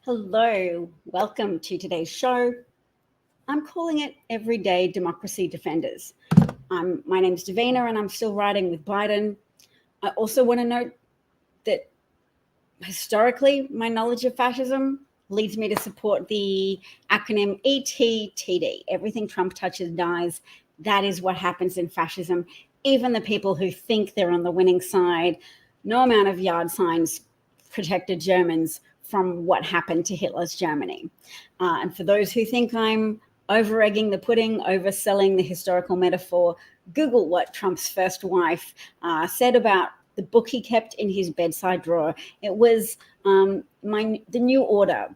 Hello, welcome to today's show. I'm calling it Everyday Democracy Defenders. My name's Davina and I'm still riding with Biden. I also want to note that historically, my knowledge of fascism leads me to support the acronym ETTD. Everything Trump touches dies. That is what happens in fascism. Even the people who think they're on the winning side, no amount of yard signs protected Germans from what happened to Hitler's Germany. And for those who think I'm over-egging the pudding, overselling the historical metaphor, Google what Trump's first wife said about the book he kept in his bedside drawer. It was the New Order,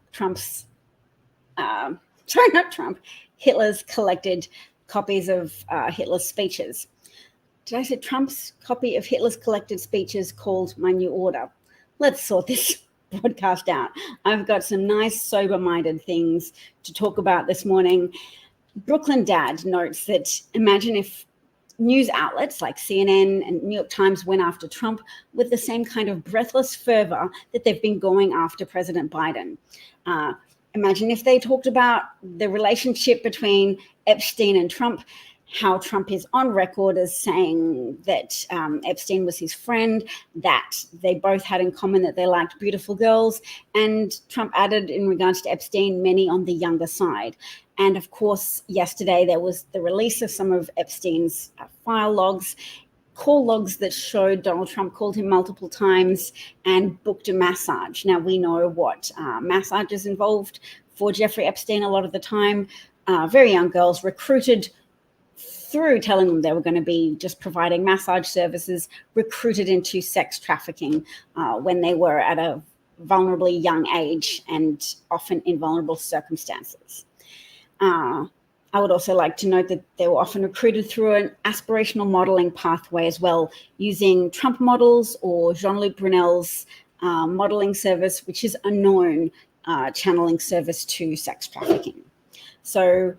Hitler's collected copies of Hitler's speeches. Did I say Trump's copy of Hitler's collected speeches called My New Order? Let's sort this broadcast out. I've got some nice sober-minded things to talk about this morning. Brooklyn Dad notes that imagine if news outlets like CNN and New York Times went after Trump with the same kind of breathless fervor that they've been going after President Biden. Imagine if they talked about the relationship between Epstein and Trump, how Trump is on record as saying that Epstein was his friend, that they both had in common that they liked beautiful girls, and Trump added in regards to Epstein, many on the younger side. And of course, yesterday there was the release of some of Epstein's file logs, call logs that showed Donald Trump called him multiple times and booked a massage. Now, we know what massage is involved for Jeffrey Epstein a lot of the time. Very young girls recruited through telling them they were going to be just providing massage services, recruited into sex trafficking when they were at a vulnerably young age and often in vulnerable circumstances. I would also like to note that they were often recruited through an aspirational modeling pathway as well, using Trump models or Jean-Luc Brunel's modeling service, which is a known channeling service to sex trafficking. So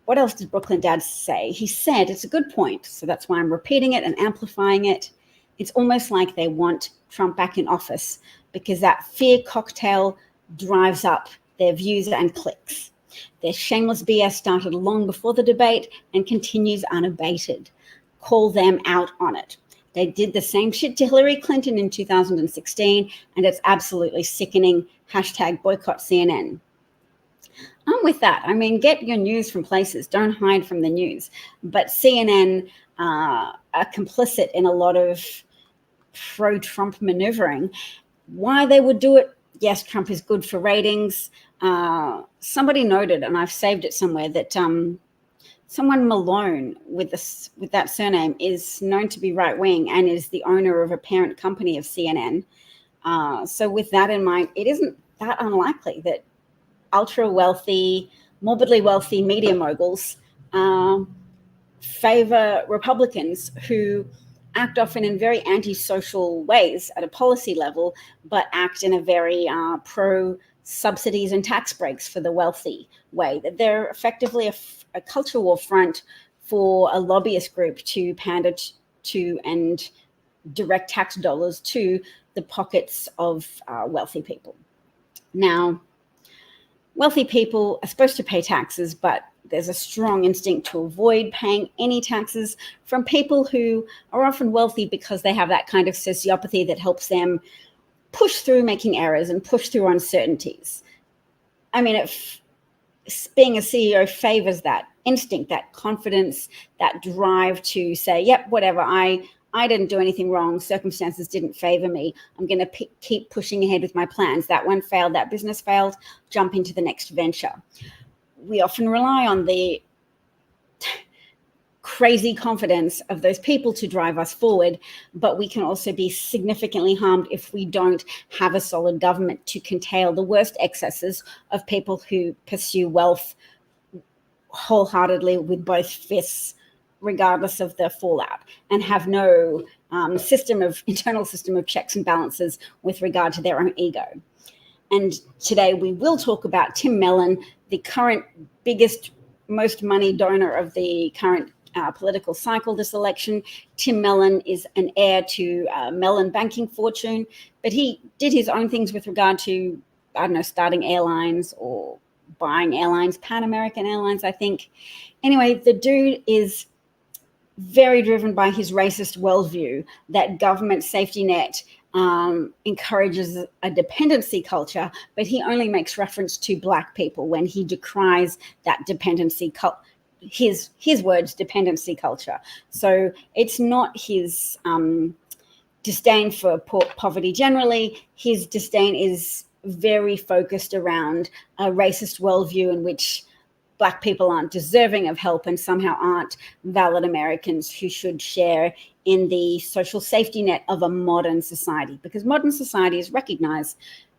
what else did Brooklyn Dad say? He said, it's a good point, so that's why I'm repeating it and amplifying it. It's almost like they want Trump back in office because that fear cocktail drives up their views and clicks. Their shameless BS started long before the debate and continues unabated. Call them out on it. They did the same shit to Hillary Clinton in 2016, and it's absolutely sickening. #boycott CNN. I'm with that. I mean, get your news from places. Don't hide from the news. But CNN are complicit in a lot of pro-Trump maneuvering. Why they would do it? Yes, Trump is good for ratings. Somebody noted, and I've saved it somewhere, that someone Malone with that surname is known to be right-wing and is the owner of a parent company of CNN. So with that in mind, it isn't that unlikely that ultra-wealthy, morbidly wealthy media moguls favor Republicans who act often in very antisocial ways at a policy level, but act in a very pro-subsidies and tax breaks for the wealthy way. That they're effectively a culture war front for a lobbyist group to pander to and direct tax dollars to the pockets of wealthy people. Now, wealthy people are supposed to pay taxes, but there's a strong instinct to avoid paying any taxes from people who are often wealthy because they have that kind of sociopathy that helps them push through making errors and push through uncertainties. I mean, if being a CEO favors that instinct, that confidence, that drive to say, yep, whatever, I didn't do anything wrong. Circumstances didn't favor me. I'm going to keep pushing ahead with my plans. That one failed. That business failed. Jump into the next venture. We often rely on the crazy confidence of those people to drive us forward, but we can also be significantly harmed if we don't have a solid government to curtail the worst excesses of people who pursue wealth wholeheartedly with both fists, regardless of the fallout, and have no internal system of checks and balances with regard to their own ego. And today we will talk about Tim Mellon, the current biggest, most money donor of the current political cycle this election. Tim Mellon is an heir to Mellon banking fortune, but he did his own things with regard to I don't know, starting airlines or buying airlines, Pan American Airlines, I think. Anyway, the dude is very driven by his racist worldview that government safety net encourages a dependency culture, but he only makes reference to Black people when he decries that dependency culture. His words, dependency culture. So it's not his disdain for poverty generally. His disdain is very focused around a racist worldview in which Black people aren't deserving of help and somehow aren't valid Americans who should share in the social safety net of a modern society, because modern societies recognize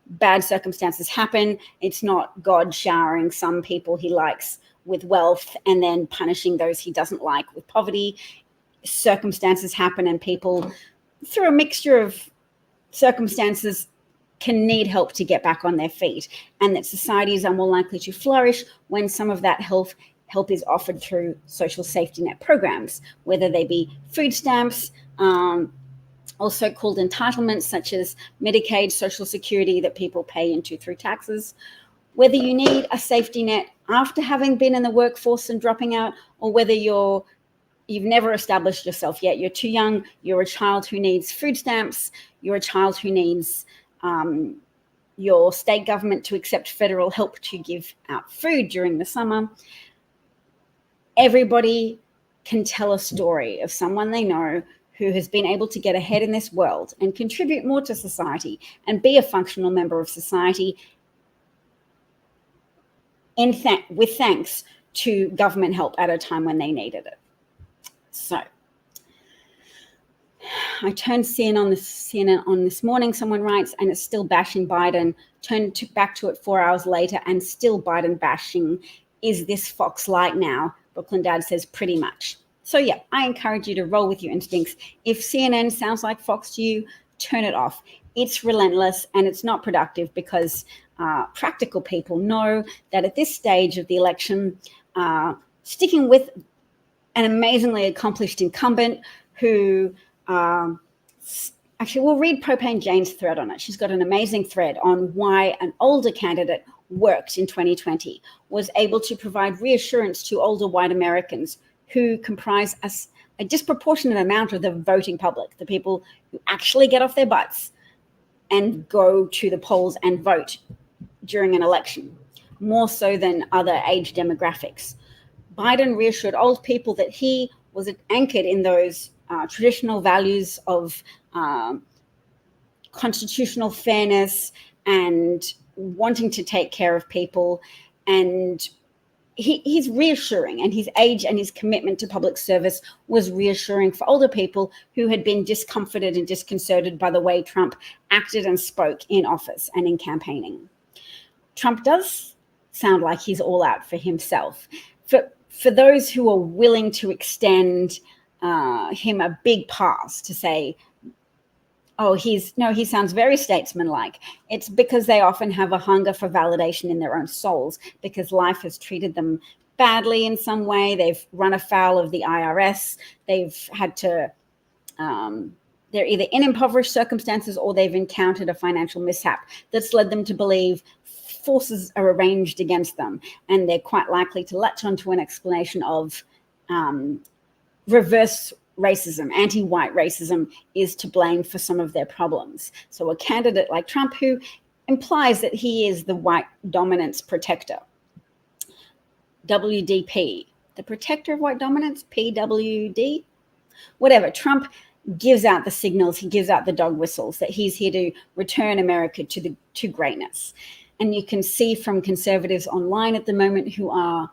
bad circumstances happen. It's not God showering some people he likes with wealth and then punishing those he doesn't like with poverty. Circumstances happen, and people, through a mixture of circumstances, can need help to get back on their feet, and that societies are more likely to flourish when some of that help is offered through social safety net programs, whether they be food stamps, also called entitlements such as Medicaid, Social Security that people pay into through taxes, whether you need a safety net after having been in the workforce and dropping out, or whether you've never established yourself yet, you're too young, you're a child who needs food stamps, you're a child who needs your state government to accept federal help to give out food during the summer. Everybody can tell a story of someone they know who has been able to get ahead in this world and contribute more to society and be a functional member of society with thanks to government help at a time when they needed it. So I turned CNN on this morning, someone writes, and it's still bashing Biden. Turned back to it 4 hours later and still Biden bashing. Is this Fox Light now? Brooklyn Dad says pretty much. So yeah, I encourage you to roll with your instincts. If CNN sounds like Fox to you, turn it off. It's relentless and it's not productive, because practical people know that at this stage of the election, sticking with an amazingly accomplished incumbent who actually, we'll read Propane Jane's thread on it. She's got an amazing thread on why an older candidate worked in 2020, was able to provide reassurance to older white Americans who comprise a disproportionate amount of the voting public, the people who actually get off their butts and go to the polls and vote during an election, more so than other age demographics. Biden reassured old people that he was anchored in those traditional values of constitutional fairness and wanting to take care of people. And he's reassuring, and his age and his commitment to public service was reassuring for older people who had been discomforted and disconcerted by the way Trump acted and spoke in office and in campaigning. Trump does sound like he's all out for himself. For those who are willing to extend him a big pass to say, oh, he sounds very statesman-like. It's because they often have a hunger for validation in their own souls, because life has treated them badly in some way. They've run afoul of the IRS. They've had to, they're either in impoverished circumstances or they've encountered a financial mishap that's led them to believe forces are arranged against them. And they're quite likely to latch onto an explanation of reverse racism, anti-white racism is to blame for some of their problems. So a candidate like Trump, who implies that he is the white dominance protector, WDP, the protector of white dominance, PWD, whatever. Trump gives out the signals, he gives out the dog whistles that he's here to return America to greatness. And you can see from conservatives online at the moment who are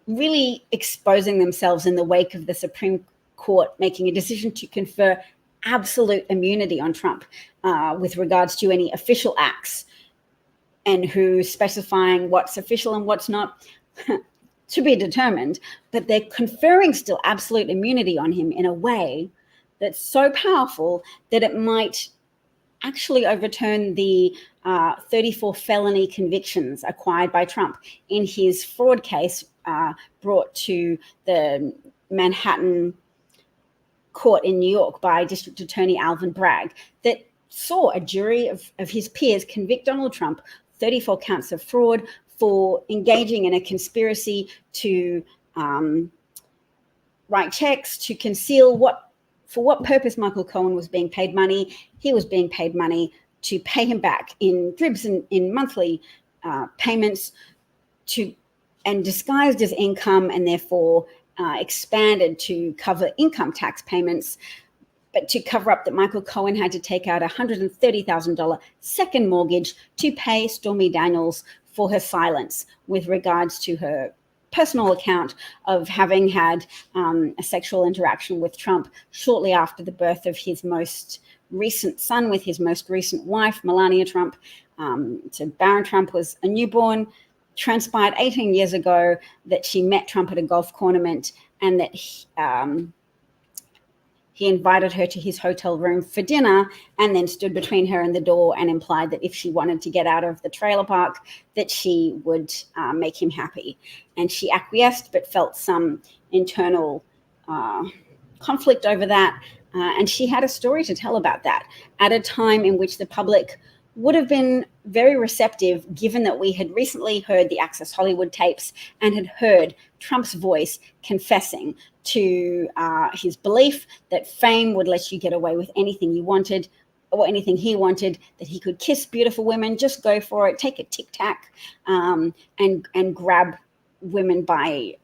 really exposing themselves in the wake of the Supreme Court making a decision to confer absolute immunity on Trump with regards to any official acts, and who specifying what's official and what's not to be determined, but they're conferring still absolute immunity on him in a way that's so powerful that it might actually overturn the 34 felony convictions acquired by Trump in his fraud case brought to the Manhattan court in New York by District Attorney Alvin Bragg, that saw a jury of his peers convict Donald Trump 34 counts of fraud for engaging in a conspiracy to write checks to conceal for what purpose Michael Cohen was being paid money. He was being paid money to pay him back in dribs and in monthly payments and disguised as income, and therefore expanded to cover income tax payments, but to cover up that Michael Cohen had to take out a $130,000 second mortgage to pay Stormy Daniels for her silence with regards to her personal account of having had a sexual interaction with Trump shortly after the birth of his most recent son with his most recent wife, Melania Trump. So Barron Trump was a newborn. Transpired 18 years ago that she met Trump at a golf tournament, and that he invited her to his hotel room for dinner, and then stood between her and the door and implied that if she wanted to get out of the trailer park, that she would make him happy. And she acquiesced, but felt some internal conflict over that. And she had a story to tell about that at a time in which the public would have been very receptive, given that we had recently heard the Access Hollywood tapes and had heard Trump's voice confessing to his belief that fame would let you get away with anything you wanted or anything he wanted, that he could kiss beautiful women, just go for it, take a Tic Tac, and grab women by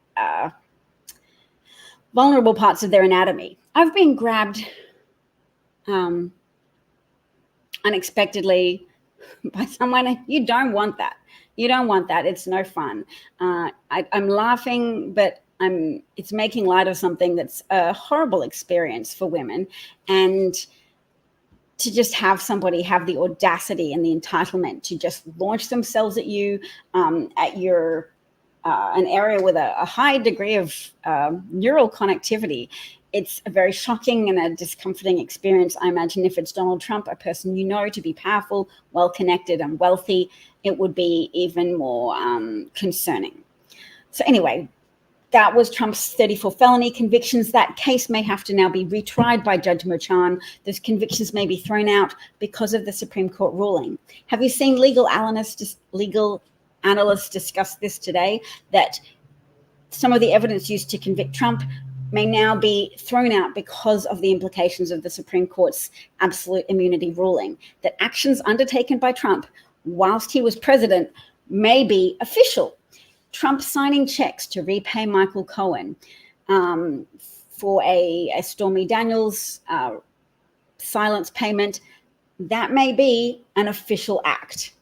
vulnerable parts of their anatomy. I've been grabbed unexpectedly by someone. You don't want that. You don't want that. It's no fun. I'm laughing, but it's making light of something that's a horrible experience for women. And to just have somebody have the audacity and the entitlement to just launch themselves at you, at your an area with a high degree of neural connectivity. It's a very shocking and a discomforting experience. I imagine if it's Donald Trump, a person you know to be powerful, well-connected and wealthy, it would be even more concerning. So anyway, that was Trump's 34 felony convictions. That case may have to now be retried by Judge Merchan. Those convictions may be thrown out because of the Supreme Court ruling. Have you seen legal analysts discuss this today, that some of the evidence used to convict Trump may now be thrown out because of the implications of the Supreme Court's absolute immunity ruling, that actions undertaken by Trump whilst he was president may be official. Trump signing checks to repay Michael Cohen for a Stormy Daniels silence payment, that may be an official act,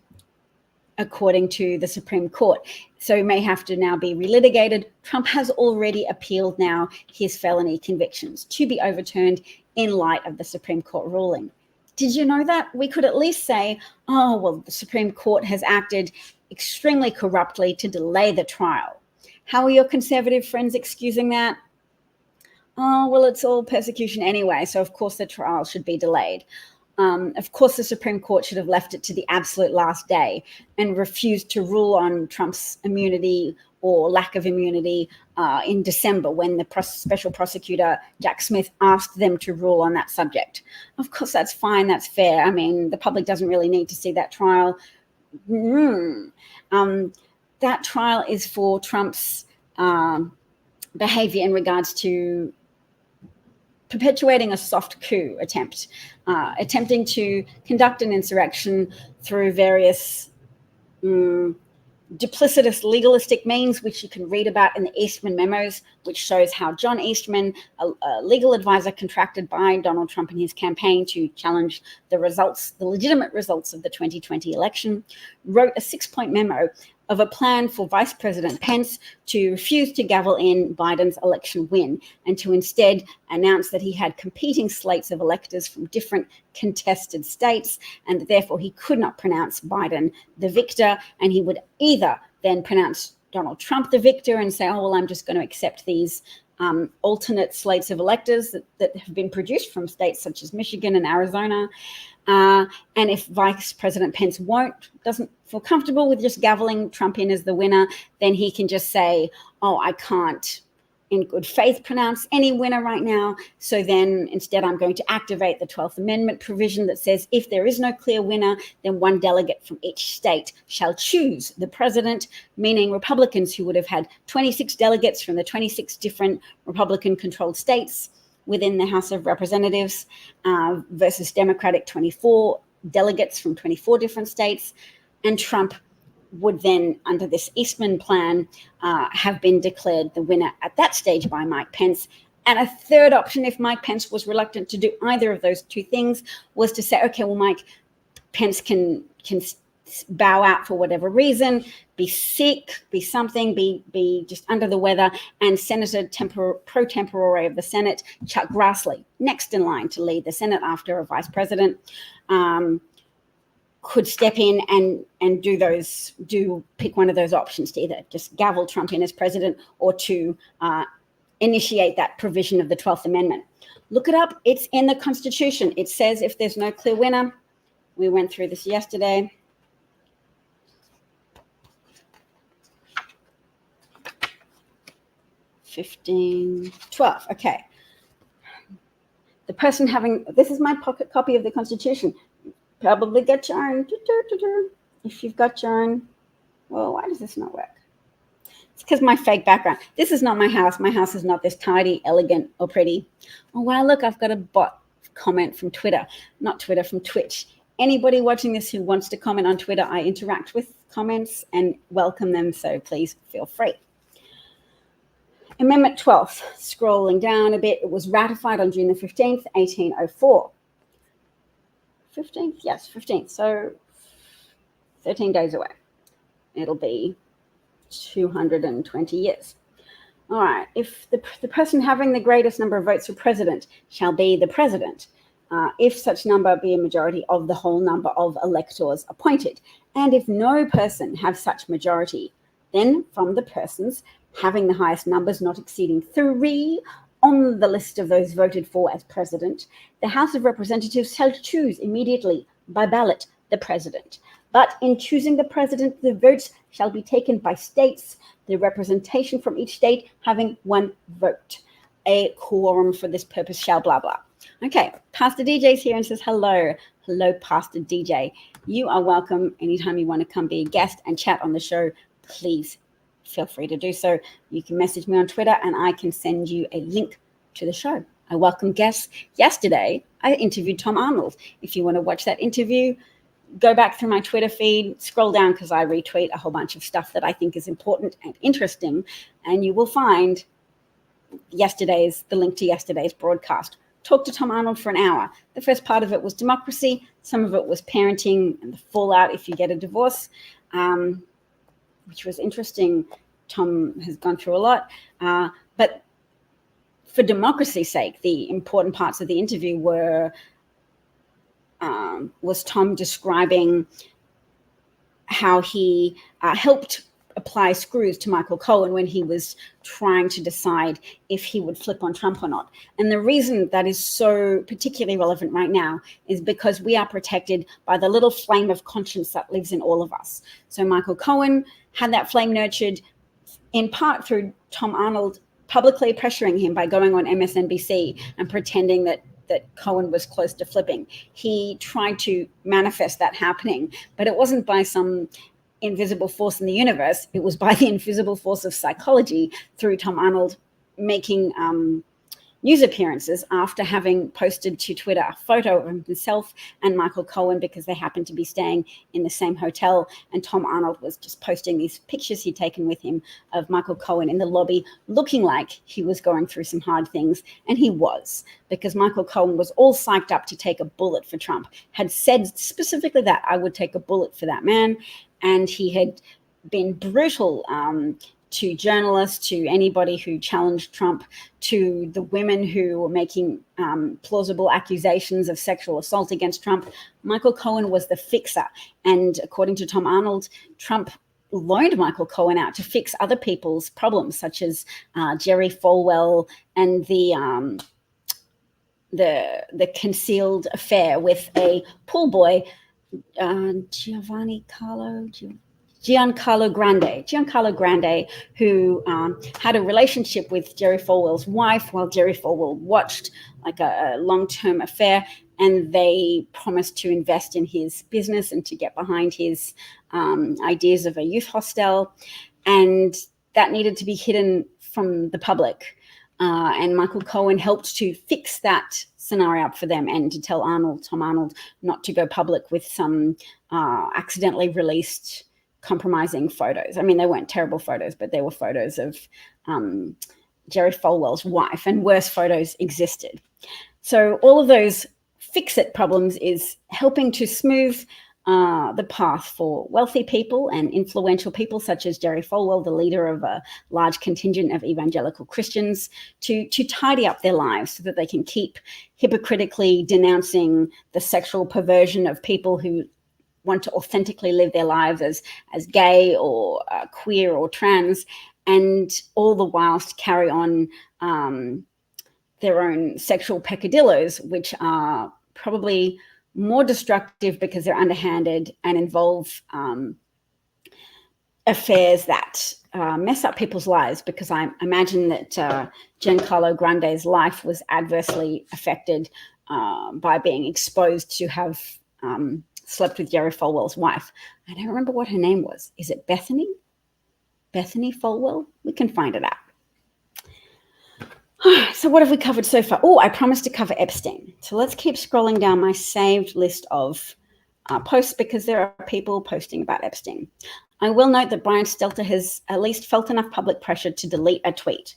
according to the Supreme Court. So it may have to now be relitigated. Trump has already appealed now his felony convictions to be overturned in light of the Supreme Court ruling. Did you know that? We could at least say, oh, well, the Supreme Court has acted extremely corruptly to delay the trial. How are your conservative friends excusing that? Oh, well, it's all persecution anyway, so of course the trial should be delayed. Of course, the Supreme Court should have left it to the absolute last day and refused to rule on Trump's immunity or lack of immunity in December, when the special prosecutor, Jack Smith, asked them to rule on that subject. Of course, that's fine. That's fair. I mean, the public doesn't really need to see that trial. That trial is for Trump's behavior in regards to perpetuating a soft coup attempt, attempting to conduct an insurrection through various duplicitous legalistic means, which you can read about in the Eastman memos, which shows how John Eastman, a legal advisor contracted by Donald Trump in his campaign to challenge the legitimate results of the 2020 election, wrote a 6-point memo of a plan for Vice President Pence to refuse to gavel in Biden's election win, and to instead announce that he had competing slates of electors from different contested states, and therefore he could not pronounce Biden the victor, and he would either then pronounce Donald Trump the victor and say, oh, well, I'm just going to accept these alternate slates of electors that have been produced from states such as Michigan and Arizona. And if Vice President Pence doesn't feel comfortable with just gaveling Trump in as the winner, then he can just say, oh, I can't in good faith pronounce any winner right now. So then instead, I'm going to activate the 12th Amendment provision that says if there is no clear winner, then one delegate from each state shall choose the president, meaning Republicans who would have had 26 delegates from the 26 different Republican-controlled states within the House of Representatives versus Democratic 24 delegates from 24 different states. And Trump would then, under this Eastman plan, have been declared the winner at that stage by Mike Pence. And a third option, if Mike Pence was reluctant to do either of those two things, was to say, okay, well, Mike Pence can bow out for whatever reason, be sick, be something, be just under the weather, and Senator pro tempore of the Senate, Chuck Grassley, next in line to lead the Senate after a vice president, could step in and pick one of those options to either just gavel Trump in as president or to initiate that provision of the 12th Amendment. Look it up. It's in the Constitution. It says if there's no clear winner, we went through this yesterday. Okay. The person this is my pocket copy of the Constitution. Probably get your own. If you've got your own. Well, why does this not work? It's because my fake background. This is not my house. My house is not this tidy, elegant, or pretty. Oh, wow, look, I've got a bot comment from Twitter. Not Twitter, from Twitch. Anybody watching this who wants to comment on Twitter, I interact with comments and welcome them, so please feel free. Amendment 12, scrolling down a bit, it was ratified on June the 15th, 1804. 15th? Yes, 15th. So 13 days away. It'll be 220 years. All right. If the person having the greatest number of votes for president shall be the president, if such number be a majority of the whole number of electors appointed. And if no person have such majority, then from the persons having the highest numbers not exceeding 3 on the list of those voted for as president, the House of Representatives shall choose immediately by ballot the president. But in choosing the president, the votes shall be taken by states, the representation from each state having 1 vote. A quorum for this purpose shall blah, blah. Okay, Pastor DJ's here and says, hello. Hello, Pastor DJ. You are welcome. Anytime you want to come be a guest and chat on the show, please feel free to do so. You can message me on Twitter and I can send you a link to the show. I welcome guests. Yesterday, I interviewed Tom Arnold. If you want to watch that interview, go back through my Twitter feed, scroll down because I retweet a whole bunch of stuff that I think is important and interesting, and you will find the link to yesterday's broadcast. Talked to Tom Arnold for an hour. The first part of it was democracy. Some of it was parenting and the fallout if you get a divorce, which was interesting. Tom has gone through a lot. But for democracy's sake, the important parts of the interview was Tom describing how he helped apply screws to Michael Cohen when he was trying to decide if he would flip on Trump or not. And the reason that is so particularly relevant right now is because we are protected by the little flame of conscience that lives in all of us. So Michael Cohen had that flame nurtured in part through Tom Arnold publicly pressuring him by going on MSNBC and pretending that Cohen was close to flipping. He tried to manifest that happening, but it wasn't by some invisible force in the universe. It was by the invisible force of psychology through Tom Arnold making news appearances after having posted to Twitter a photo of himself and Michael Cohen because they happened to be staying in the same hotel. And Tom Arnold was just posting these pictures he'd taken with him of Michael Cohen in the lobby, looking like he was going through some hard things. And he was, because Michael Cohen was all psyched up to take a bullet for Trump, had said specifically that I would take a bullet for that man. And he had been brutal to journalists, to anybody who challenged Trump, to the women who were making plausible accusations of sexual assault against Trump. Michael Cohen was the fixer. And according to Tom Arnold, Trump loaned Michael Cohen out to fix other people's problems, such as Jerry Falwell and the concealed affair with a pool boy, Giovanni Carlo. Giancarlo Grande, who had a relationship with Jerry Falwell's wife while Jerry Falwell watched, like a long-term affair, and they promised to invest in his business and to get behind his ideas of a youth hostel, and that needed to be hidden from the public. And Michael Cohen helped to fix that scenario up for them and to tell Tom Arnold, not to go public with some accidentally released compromising photos. I mean, they weren't terrible photos, but they were photos of Jerry Falwell's wife, and worse photos existed. So all of those fix-it problems is helping to smooth the path for wealthy people and influential people such as Jerry Falwell, the leader of a large contingent of evangelical Christians, to tidy up their lives so that they can keep hypocritically denouncing the sexual perversion of people who want to authentically live their lives as gay or queer or trans, and all the whilst carry on their own sexual peccadillos, which are probably more destructive because they're underhanded and involve affairs that mess up people's lives, because I imagine that Giancarlo Grande's life was adversely affected by being exposed to have slept with Jerry Falwell's wife. I don't remember what her name was. Is it Bethany? Bethany Falwell? We can find it out. So what have we covered so far? Oh, I promised to cover Epstein. So let's keep scrolling down my saved list of posts, because there are people posting about Epstein. I will note that Brian Stelter has at least felt enough public pressure to delete a tweet.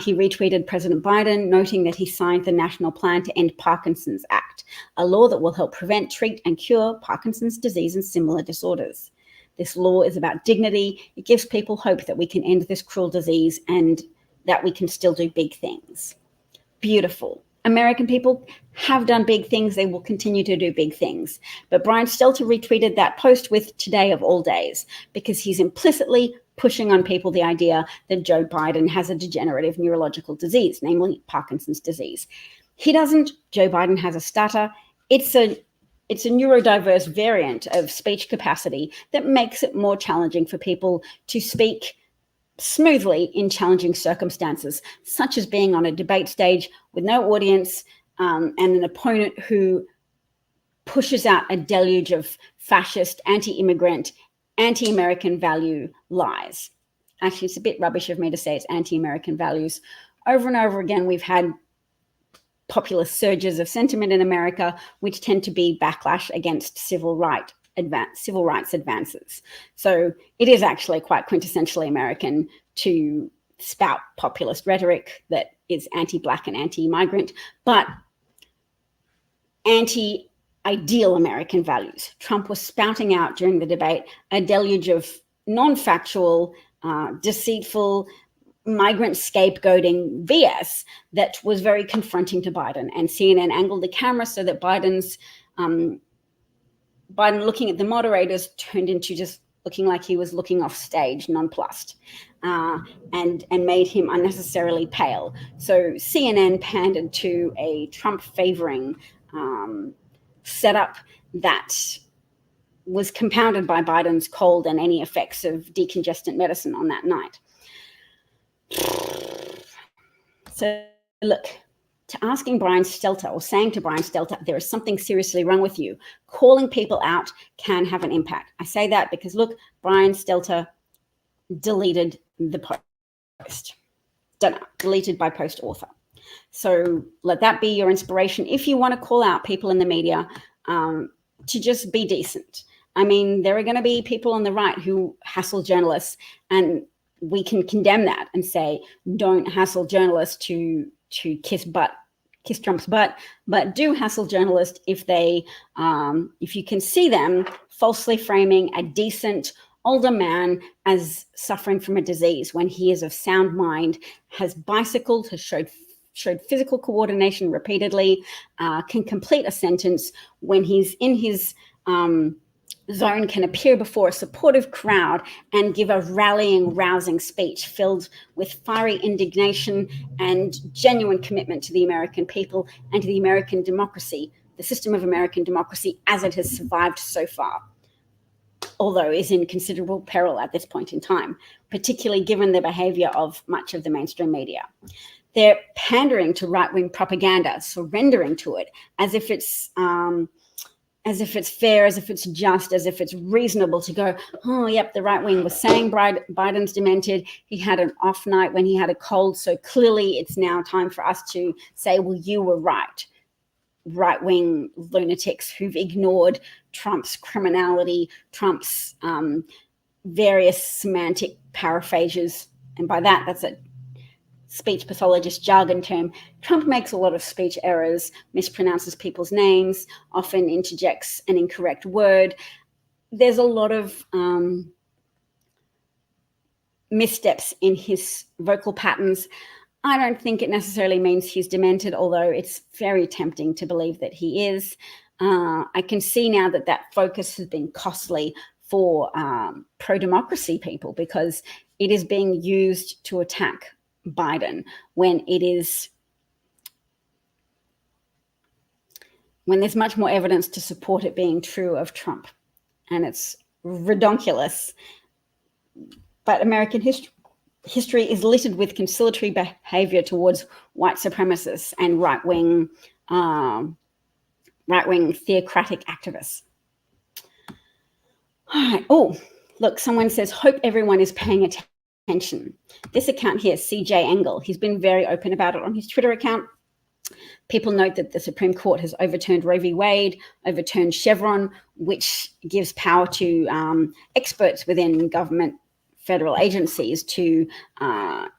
He retweeted President Biden, noting that he signed the National Plan to End Parkinson's Act, a law that will help prevent, treat, and cure Parkinson's disease and similar disorders. This law is about dignity. It gives people hope that we can end this cruel disease and that we can still do big things. Beautiful. American people have done big things. They will continue to do big things. But Brian Stelter retweeted that post with "today of all days," because he's implicitly pushing on people the idea that Joe Biden has a degenerative neurological disease, namely Parkinson's disease. He doesn't. Joe Biden has a stutter. It's a neurodiverse variant of speech capacity that makes it more challenging for people to speak smoothly in challenging circumstances, such as being on a debate stage with no audience and an opponent who pushes out a deluge of fascist, anti-immigrant, anti-American value lies. Actually, it's a bit rubbish of me to say it's anti-American values. Over and over again, we've had populist surges of sentiment in America, which tend to be backlash against civil rights advances. So it is actually quite quintessentially American to spout populist rhetoric that is anti-Black and anti-migrant, but anti-ideal American values. Trump was spouting out during the debate a deluge of non-factual, deceitful, migrant scapegoating BS that was very confronting to Biden, and CNN angled the camera so that Biden looking at the moderators turned into just looking like he was looking off stage, nonplussed, and made him unnecessarily pale. So CNN pandered to a Trump favoring setup that was compounded by Biden's cold and any effects of decongestant medicine on that night. So look, to asking Brian Stelter or saying to Brian Stelter, there is something seriously wrong with you, calling people out can have an impact. I say that because, look, Brian Stelter deleted the post. Deleted by post author. So let that be your inspiration. If you want to call out people in the media, to just be decent. I mean, there are going to be people on the right who hassle journalists, and we can condemn that and say, don't hassle journalists to kiss Trump's butt, but do hassle journalists if you can see them falsely framing a decent older man as suffering from a disease when he is of sound mind, has bicycled, has showed physical coordination repeatedly, can complete a sentence when he's in his zone, can appear before a supportive crowd and give a rallying, rousing speech filled with fiery indignation and genuine commitment to the American people and to the American democracy, the system of American democracy as it has survived so far. although is in considerable peril at this point in time, particularly given the behavior of much of the mainstream media. They're pandering to right-wing propaganda, surrendering to it as if it's fair, as if it's just, as if it's reasonable to go, oh, yep, the right wing was saying Biden's demented. He had an off night when he had a cold. So clearly it's now time for us to say, well, you were right. Right-wing lunatics who've ignored Trump's criminality, Trump's various semantic paraphrases. And by that, that's a speech pathologist jargon term. Trump makes a lot of speech errors, mispronounces people's names, often interjects an incorrect word. There's a lot of missteps in his vocal patterns. I don't think it necessarily means he's demented, although it's very tempting to believe that he is. I can see now that focus has been costly for pro-democracy people, because it is being used to attack Biden when there's much more evidence to support it being true of Trump. And it's redonkulous. But American history is littered with conciliatory behavior towards white supremacists and right-wing theocratic activists. All right. Oh, look, someone says, hope everyone is paying attention. This account here, CJ Engel, he's been very open about it on his Twitter account. People note that the Supreme Court has overturned Roe v. Wade, overturned Chevron, which gives power to experts within government federal agencies to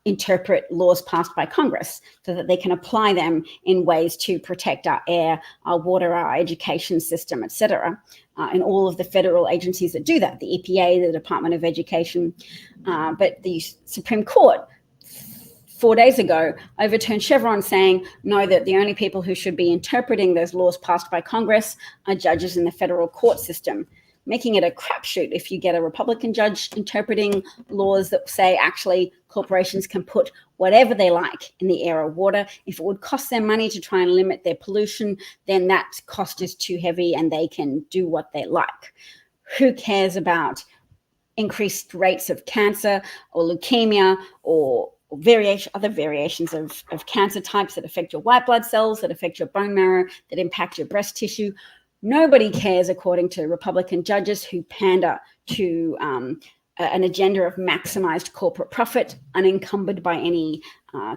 interpret laws passed by Congress so that they can apply them in ways to protect our air, our water, our education system, etc. And all of the federal agencies that do that, the EPA, the Department of Education. But the Supreme Court 4 days ago overturned Chevron, saying, no, that the only people who should be interpreting those laws passed by Congress are judges in the federal court system, making it a crapshoot if you get a Republican judge interpreting laws that say actually corporations can put whatever they like in the air or water. If it would cost them money to try and limit their pollution, then that cost is too heavy and they can do what they like. Who cares about increased rates of cancer or leukemia or other variations of cancer types that affect your white blood cells, that affect your bone marrow, that impact your breast tissue? Nobody cares, according to Republican judges who pander to an agenda of maximized corporate profit, unencumbered by any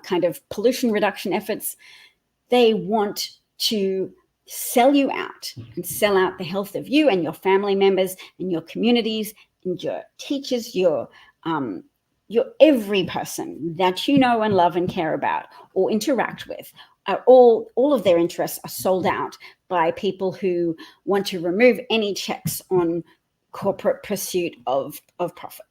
kind of pollution reduction efforts. They want to sell you out and sell out the health of you and your family members and your communities and your teachers, your every person that you know and love and care about or interact with. All of their interests are sold out by people who want to remove any checks on corporate pursuit of profit.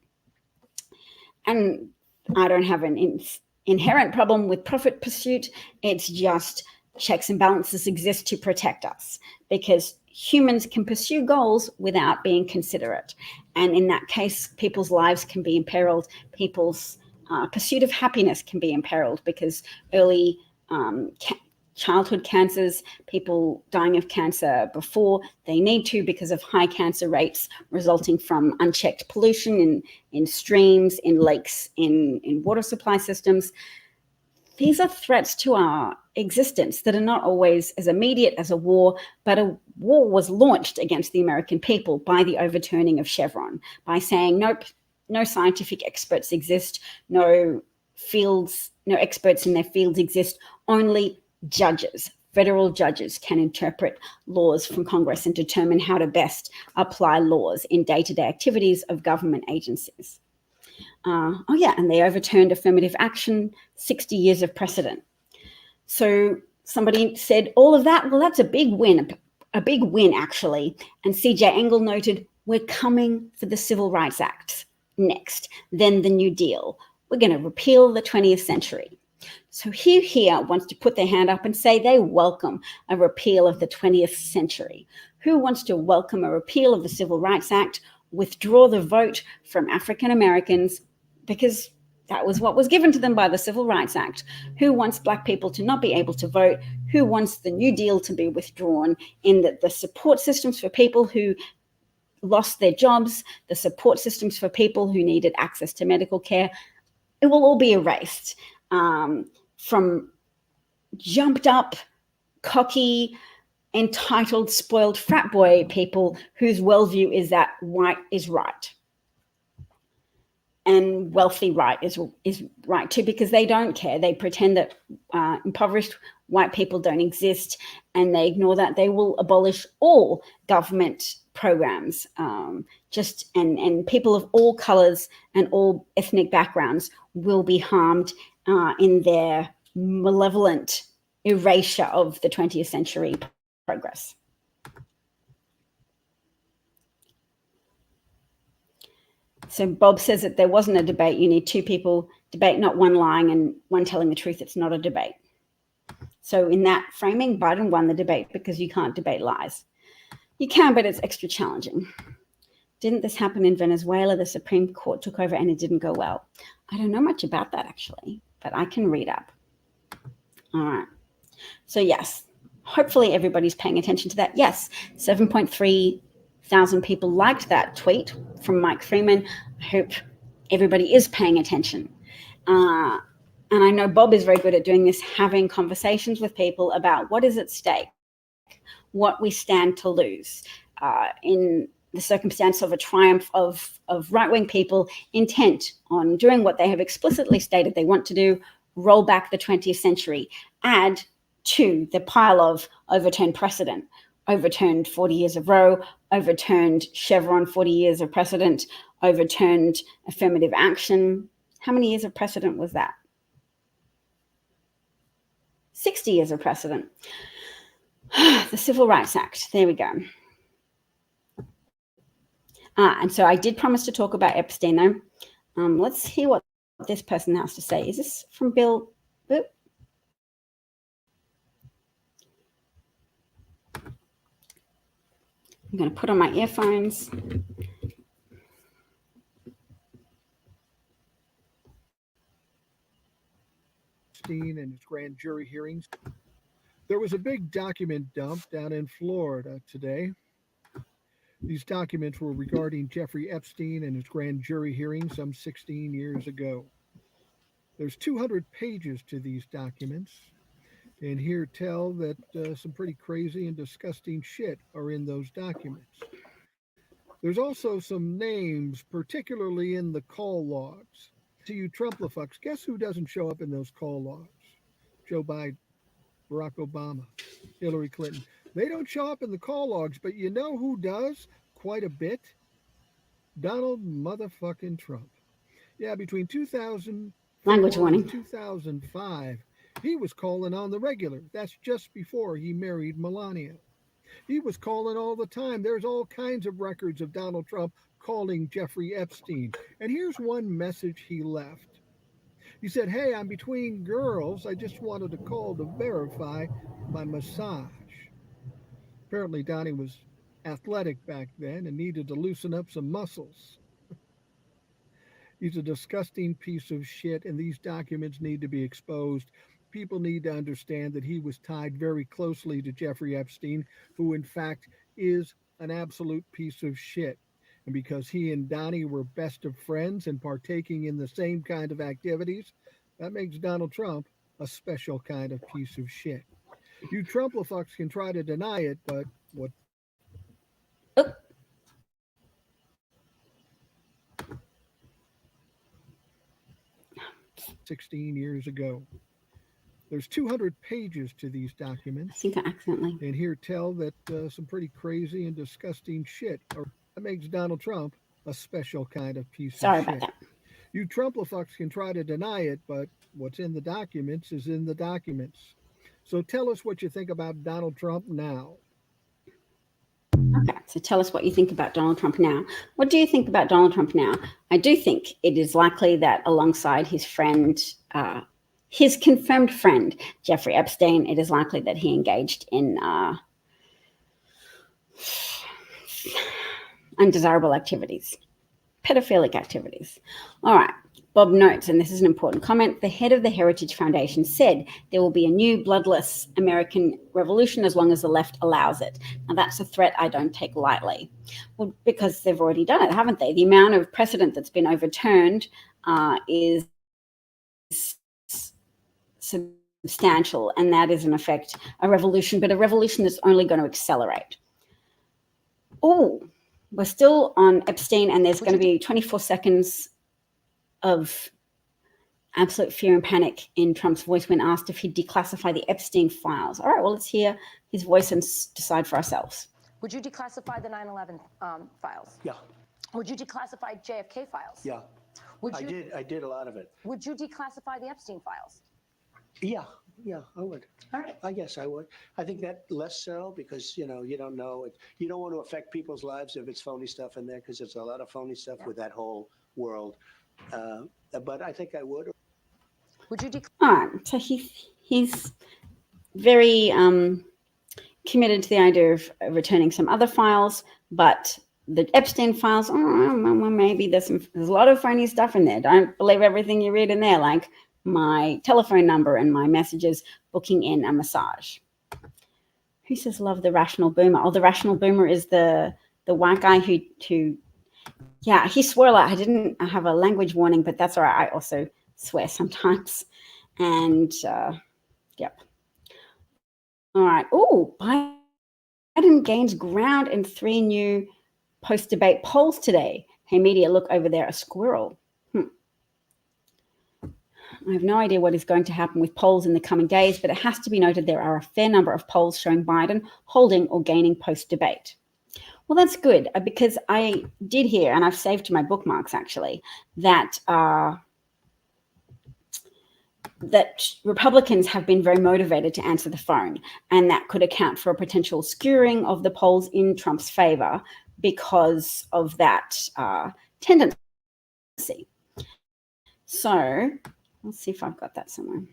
And I don't have an inherent problem with profit pursuit. It's just checks and balances exist to protect us, because humans can pursue goals without being considerate. And in that case, people's lives can be imperiled. People's pursuit of happiness can be imperiled, because early childhood cancers, people dying of cancer before they need to because of high cancer rates resulting from unchecked pollution in streams, in lakes, in water supply systems. These are threats to our existence that are not always as immediate as a war, but a war was launched against the American people by the overturning of Chevron, by saying, nope, no scientific experts exist, no experts in their fields exist, only judges. Federal judges can interpret laws from Congress and determine how to best apply laws in day-to-day activities of government agencies. And they overturned affirmative action, 60 years of precedent. So somebody said, all of that, well, that's a big win actually. And CJ Engel noted, we're coming for the Civil Rights Act next, then the New Deal. We're going to repeal the 20th century. So who here wants to put their hand up and say they welcome a repeal of the 20th century? Who wants to welcome a repeal of the Civil Rights Act, withdraw the vote from African Americans, because that was what was given to them by the Civil Rights Act? Who wants Black people to not be able to vote? Who wants the New Deal to be withdrawn, in that the support systems for people who lost their jobs, the support systems for people who needed access to medical care. It will all be erased from jumped up, cocky, entitled, spoiled frat boy people whose worldview is that white is right. And wealthy right is right too, because they don't care. They pretend that impoverished white people don't exist, and they ignore that. They will abolish all government programs, and people of all colors and all ethnic backgrounds will be harmed in their malevolent erasure of the 20th century progress. So Bob says that there wasn't a debate. You need two people debate, not one lying and one telling the truth. It's not a debate. So in that framing, Biden won the debate because you can't debate lies. You can, but it's extra challenging. Didn't this happen in Venezuela? The Supreme Court took over and it didn't go well. I don't know much about that actually, but I can read up. All right. So yes, hopefully everybody's paying attention to that. Yes, 7.3 thousand people liked that tweet from Mike Freeman. I hope everybody is paying attention. And I know Bob is very good at doing this, having conversations with people about what is at stake, what we stand to lose in the circumstance of a triumph of right-wing people intent on doing what they have explicitly stated they want to do, roll back the 20th century, add to the pile of overturned precedent, overturned 40 years of Roe, overturned Chevron 40 years of precedent, overturned affirmative action. How many years of precedent was that? 60 years of precedent. The Civil Rights Act. There we go. And so I did promise to talk about Epstein, though. Let's hear what this person has to say. Is this from Bill? Boop. I'm going to put on my earphones. Epstein and his grand jury hearings. There was a big document dump down in Florida today. These documents were regarding Jeffrey Epstein and his grand jury hearing some 16 years ago. There's 200 pages to these documents, and here tell that some pretty crazy and disgusting shit are in those documents. There's also some names, particularly in the call logs. To you Trumplafucks, guess who doesn't show up in those call logs? Joe Biden, Barack Obama, Hillary Clinton. They don't show up in the call logs, but you know who does quite a bit? Donald motherfucking Trump. Yeah, between 2000 language warning and 2005, he was calling on the regular. That's just before he married Melania. He was calling all the time. There's all kinds of records of Donald Trump calling Jeffrey Epstein. And here's one message he left. He said, "Hey, I'm between girls. I just wanted to call to verify my massage." Apparently, Donnie was athletic back then and needed to loosen up some muscles. He's a disgusting piece of shit, and these documents need to be exposed. People need to understand that he was tied very closely to Jeffrey Epstein, who in fact is an absolute piece of shit. And because he and Donnie were best of friends and partaking in the same kind of activities, that makes Donald Trump a special kind of piece of shit. You Trumplafucks can try to deny it, but what? 16 years ago. There's 200 pages to these documents. I think I accidentally. And here tell that some pretty crazy and disgusting shit. That makes Donald Trump a special kind of piece of shit. Sorry about that. You Trumplafucks can try to deny it, but what's in the documents is in the documents. So tell us what you think about Donald Trump now. Okay, so tell us what you think about Donald Trump now. What do you think about Donald Trump now? I do think it is likely that alongside his friend, his confirmed friend, Jeffrey Epstein, it is likely that he engaged in undesirable activities, pedophilic activities. All right. Bob notes, and this is an important comment, the head of the Heritage Foundation said there will be a new bloodless American revolution as long as the left allows it. Now, that's a threat I don't take lightly. Well, because they've already done it, haven't they? The amount of precedent that's been overturned is substantial, and that is, in effect, a revolution, but a revolution that's only going to accelerate. Oh, we're still on Epstein, and there's going to be 24 seconds of absolute fear and panic in Trump's voice when asked if he'd declassify the Epstein files. All right, well, let's hear his voice and decide for ourselves. Would you declassify the 9/11 files? Yeah. Would you declassify JFK files? Yeah. Would you, I did a lot of it. Would you declassify the Epstein files? Yeah, I would. All right. I guess I would. I think that less so because, you don't know it. You don't want to affect people's lives if it's phony stuff in there because there's a lot of phony stuff with that whole world. But I think I would. Would you All right, so he's very committed to the idea of returning some other files, but the Epstein files, maybe there's a lot of phony stuff in there. Don't believe everything you read in there, like my telephone number and my messages booking in a massage. Who says love the rational boomer? Oh, the rational boomer is the white guy who yeah, he swore a lot. I didn't have a language warning, but that's all right. I also swear sometimes. And yep. All right. Oh, Biden gains ground in 3 new post-debate polls today. Hey, media, look over there, a squirrel. I have no idea what is going to happen with polls in the coming days, but it has to be noted there are a fair number of polls showing Biden holding or gaining post-debate. Well, that's good because I did hear, and I've saved to my bookmarks actually, that Republicans have been very motivated to answer the phone, and that could account for a potential skewing of the polls in Trump's favor because of that tendency. So let's see if I've got that somewhere.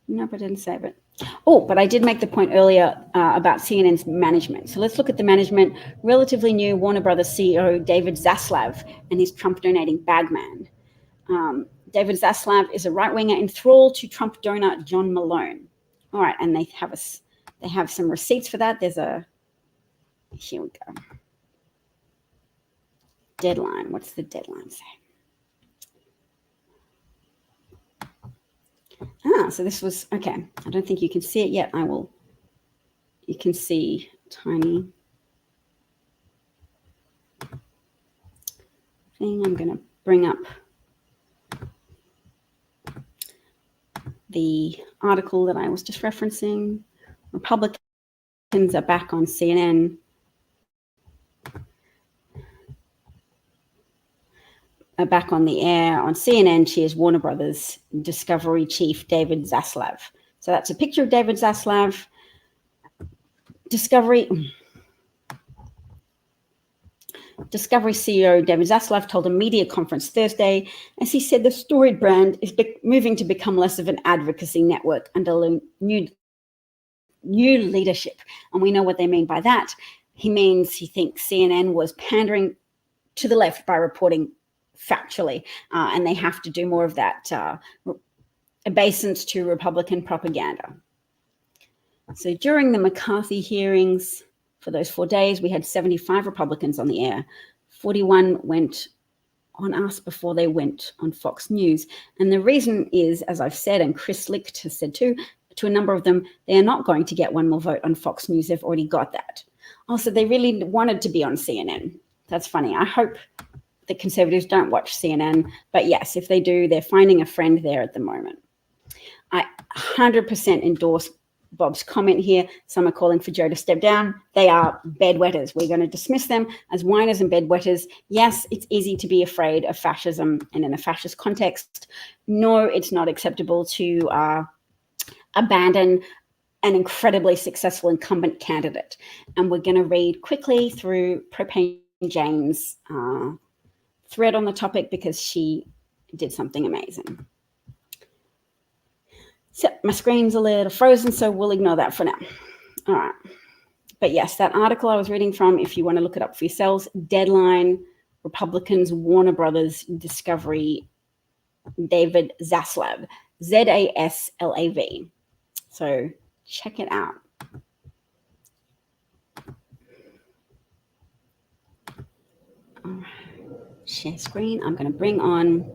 Nope, I didn't save it. Oh, but I did make the point earlier about CNN's management. So let's look at the management. Relatively new Warner Brothers CEO David Zaslav and his Trump donating bagman. David Zaslav is a right-winger in thrall to Trump donor John Malone. All right, and they have some receipts for that. Here we go. Deadline. What's the deadline say? So this was, okay. I don't think you can see it yet. You can see tiny thing. I'm going to bring up the article that I was just referencing. Republicans are back on CNN. Back on the air on CNN, cheers Warner Brothers Discovery chief David Zaslav. So that's a picture of David Zaslav. Discovery CEO David Zaslav told a media conference Thursday, as he said, the storied brand is moving to become less of an advocacy network under new leadership. And we know what they mean by that. He thinks CNN was pandering to the left by reporting factually, and they have to do more of that obeisance to Republican propaganda. So during the McCarthy hearings for those 4 days, we had 75 Republicans on the air. 41 went on us before they went on Fox News. And the reason is, as I've said, and Chris Licht has said too, to a number of them, they are not going to get one more vote on Fox News. They've already got that. Also, they really wanted to be on CNN. That's funny. I hope the conservatives don't watch CNN, but yes, if they do, they're finding a friend there at the moment. I 100% endorse Bob's comment here. Some are calling for Joe to step down. They are bedwetters. We're going to dismiss them as whiners and bedwetters. Yes, it's easy to be afraid of fascism and in a fascist context. No, it's not acceptable to abandon an incredibly successful incumbent candidate. And we're going to read quickly through Propane Jane's thread on the topic because she did something amazing. So my screen's a little frozen, so we'll ignore that for now. All right. But yes, that article I was reading from, if you want to look it up for yourselves, Deadline Republicans Warner Brothers Discovery David Zaslav, Zaslav. So check it out. Share screen. I'm going to bring on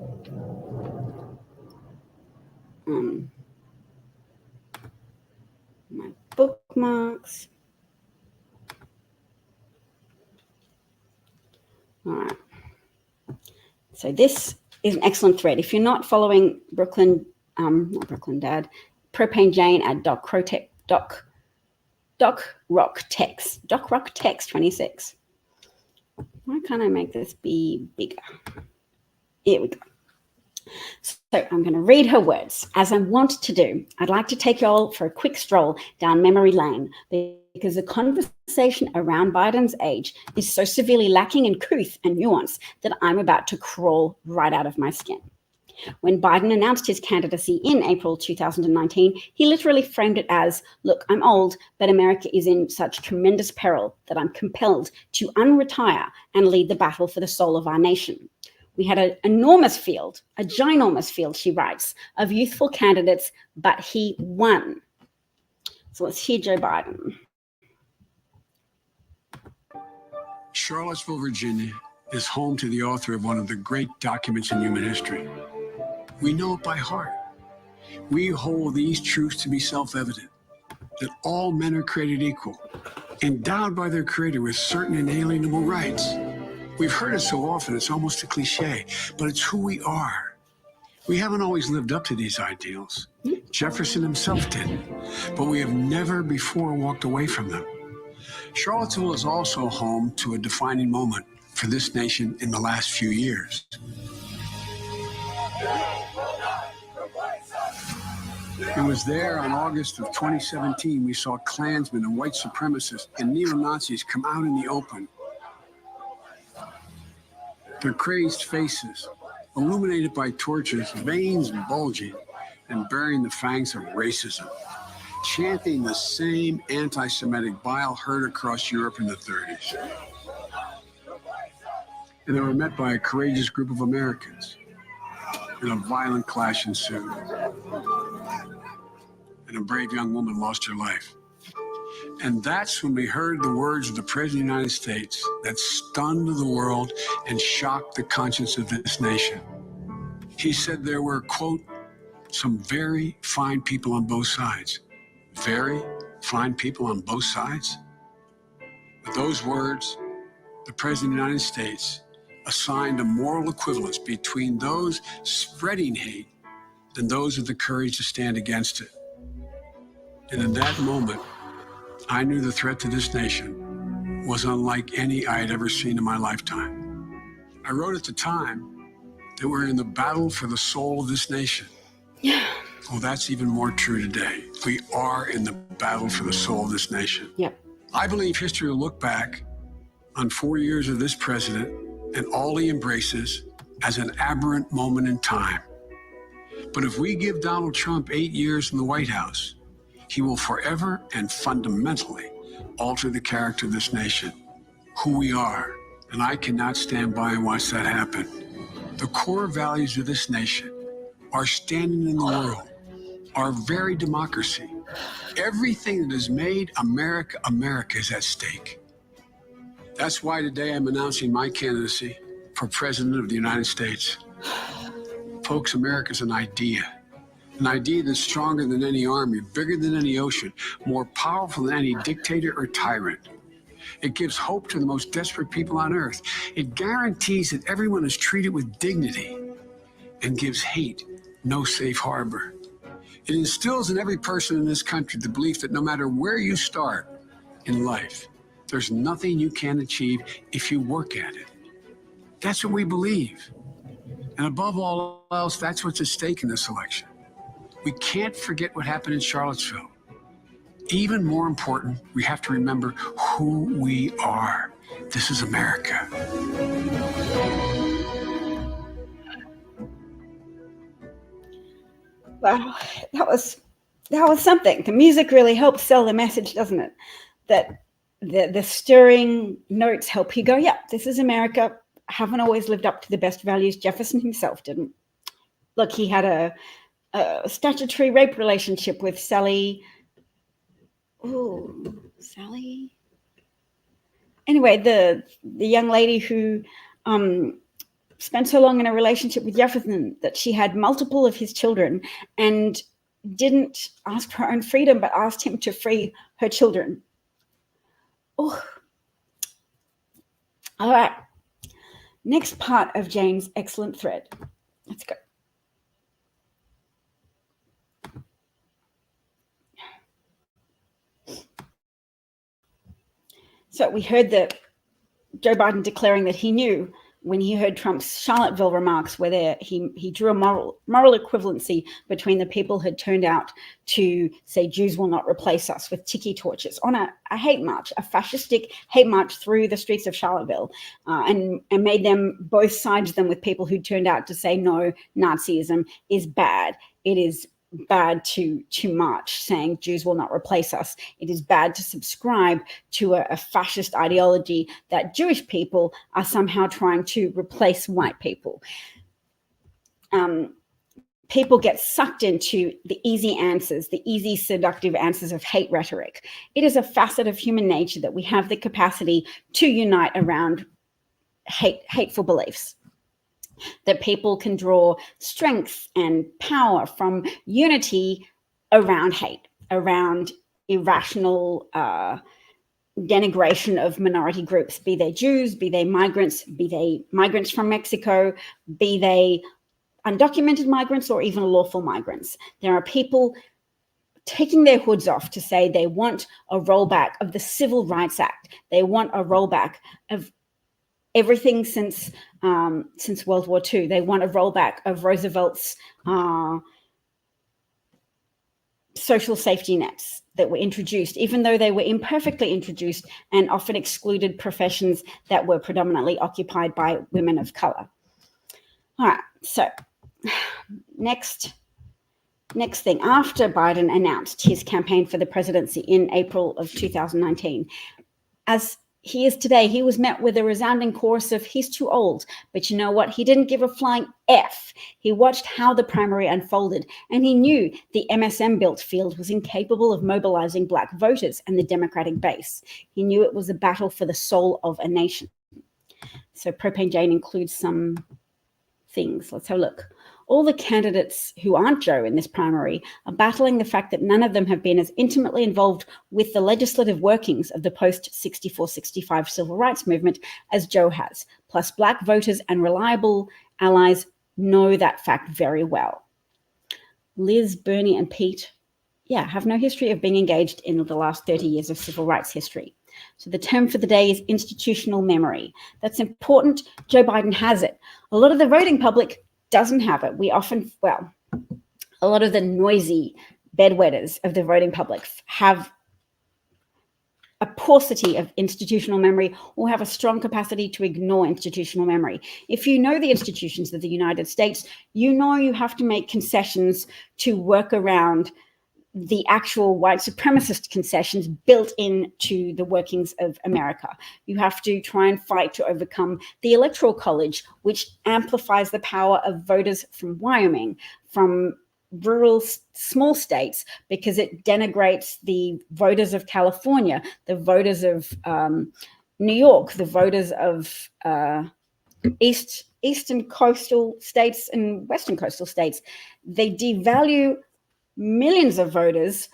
my bookmarks. All right. So this is an excellent thread. If you're not following not Brooklyn Dad, Propane Jane at Doc Rock Text 26. Why can't I make this be bigger? Here we go. So I'm going to read her words. As I want to do, I'd like to take you all for a quick stroll down memory lane because the conversation around Biden's age is so severely lacking in couth and nuance that I'm about to crawl right out of my skin. When Biden announced his candidacy in April 2019, he literally framed it as, look, I'm old, but America is in such tremendous peril that I'm compelled to unretire and lead the battle for the soul of our nation. We had an enormous field, a ginormous field, she writes, of youthful candidates, but he won. So let's hear Joe Biden. Charlottesville, Virginia is home to the author of one of the great documents in human history. We know it by heart. We hold these truths to be self-evident, that all men are created equal, endowed by their creator with certain inalienable rights. We've heard it so often, it's almost a cliche, but it's who we are. We haven't always lived up to these ideals. Jefferson himself didn't, but we have never before walked away from them. Charlottesville is also home to a defining moment for this nation in the last few years. It was there on August of 2017 we saw Klansmen and white supremacists and neo-Nazis come out in the open. Their crazed faces, illuminated by torches, veins bulging and bearing the fangs of racism, chanting the same anti-Semitic bile heard across Europe in the 30s. And they were met by a courageous group of Americans, and a violent clash ensued. And a brave young woman lost her life. And that's when we heard the words of the President of the United States that stunned the world and shocked the conscience of this nation. He said there were, quote, some very fine people on both sides. Very fine people on both sides? With those words, the President of the United States assigned a moral equivalence between those spreading hate and those with the courage to stand against it. And in that moment, I knew the threat to this nation was unlike any I had ever seen in my lifetime. I wrote at the time that we're in the battle for the soul of this nation. Yeah. Well, that's even more true today. We are in the battle for the soul of this nation. Yep. I believe history will look back on 4 years of this president and all he embraces as an aberrant moment in time. But if we give Donald Trump 8 years in the White House, he will forever and fundamentally alter the character of this nation, who we are. And I cannot stand by and watch that happen. The core values of this nation, our standing in the world, our very democracy, everything that has made America, America is at stake. That's why today I'm announcing my candidacy for President of the United States. Folks, America's an idea that's stronger than any army, bigger than any ocean, more powerful than any dictator or tyrant. It gives hope to the most desperate people on earth. It guarantees that everyone is treated with dignity and gives hate no safe harbor. It instills in every person in this country the belief that no matter where you start in life, there's nothing you can't achieve if you work at it. That's what we believe. And above all else, that's what's at stake in this election. We can't forget what happened in Charlottesville. Even more important, we have to remember who we are. This is America. Wow, that was something. The music really helps sell the message, doesn't it? That the stirring notes help you go, yeah, this is America. haven't always lived up to the best values. Jefferson himself didn't. Look, he had a statutory rape relationship with Sally. Oh, Sally. Anyway, the young lady who spent so long in a relationship with Jefferson that she had multiple of his children and didn't ask for her own freedom, but asked him to free her children. Oh. All right. Next part of Jane's excellent thread. Let's go. So we heard that Joe Biden declaring that he knew when he heard Trump's Charlottesville remarks, where he drew a moral equivalency between the people who had turned out to say Jews will not replace us with tiki torches on a hate march, a fascistic hate march through the streets of Charlottesville, and made them both sides them with people who turned out to say no, Nazism is bad. It is bad to march saying Jews will not replace us. It is bad to subscribe to a fascist ideology that Jewish people are somehow trying to replace white people. People get sucked into the easy answers, the easy seductive answers of hate rhetoric. It is a facet of human nature that we have the capacity to unite around hateful beliefs, that people can draw strength and power from unity around hate, around irrational denigration of minority groups, be they Jews, be they migrants from Mexico, be they undocumented migrants or even lawful migrants. There are people taking their hoods off to say they want a rollback of the Civil Rights Act. They want a rollback of everything since World War II. They want a rollback of Roosevelt's social safety nets that were introduced, even though they were imperfectly introduced and often excluded professions that were predominantly occupied by women of color. All right, so next thing, after Biden announced his campaign for the presidency in April of 2019, as he is today, he was met with a resounding chorus of he's too old. But you know what? He didn't give a flying F. He watched how the primary unfolded, and he knew the MSM-built field was incapable of mobilizing Black voters and the Democratic base. He knew it was a battle for the soul of a nation. So Propane Jane includes some things. Let's have a look. All the candidates who aren't Joe in this primary are battling the fact that none of them have been as intimately involved with the legislative workings of the post-64-65 civil rights movement as Joe has. Plus, Black voters and reliable allies know that fact very well. Liz, Bernie, and Pete, have no history of being engaged in the last 30 years of civil rights history. So the term for the day is institutional memory. That's important. Joe Biden has it. A lot of the voting public doesn't have it. A lot of the noisy bedwetters of the voting public have a paucity of institutional memory or have a strong capacity to ignore institutional memory. If you know the institutions of the United States, you know you have to make concessions to work around the actual white supremacist concessions built into the workings of America. You have to try and fight to overcome the Electoral College, which amplifies the power of voters from Wyoming, from rural small states, because it denigrates the voters of California, the voters of New York, the voters of eastern coastal states and western coastal states. They devalue millions of voters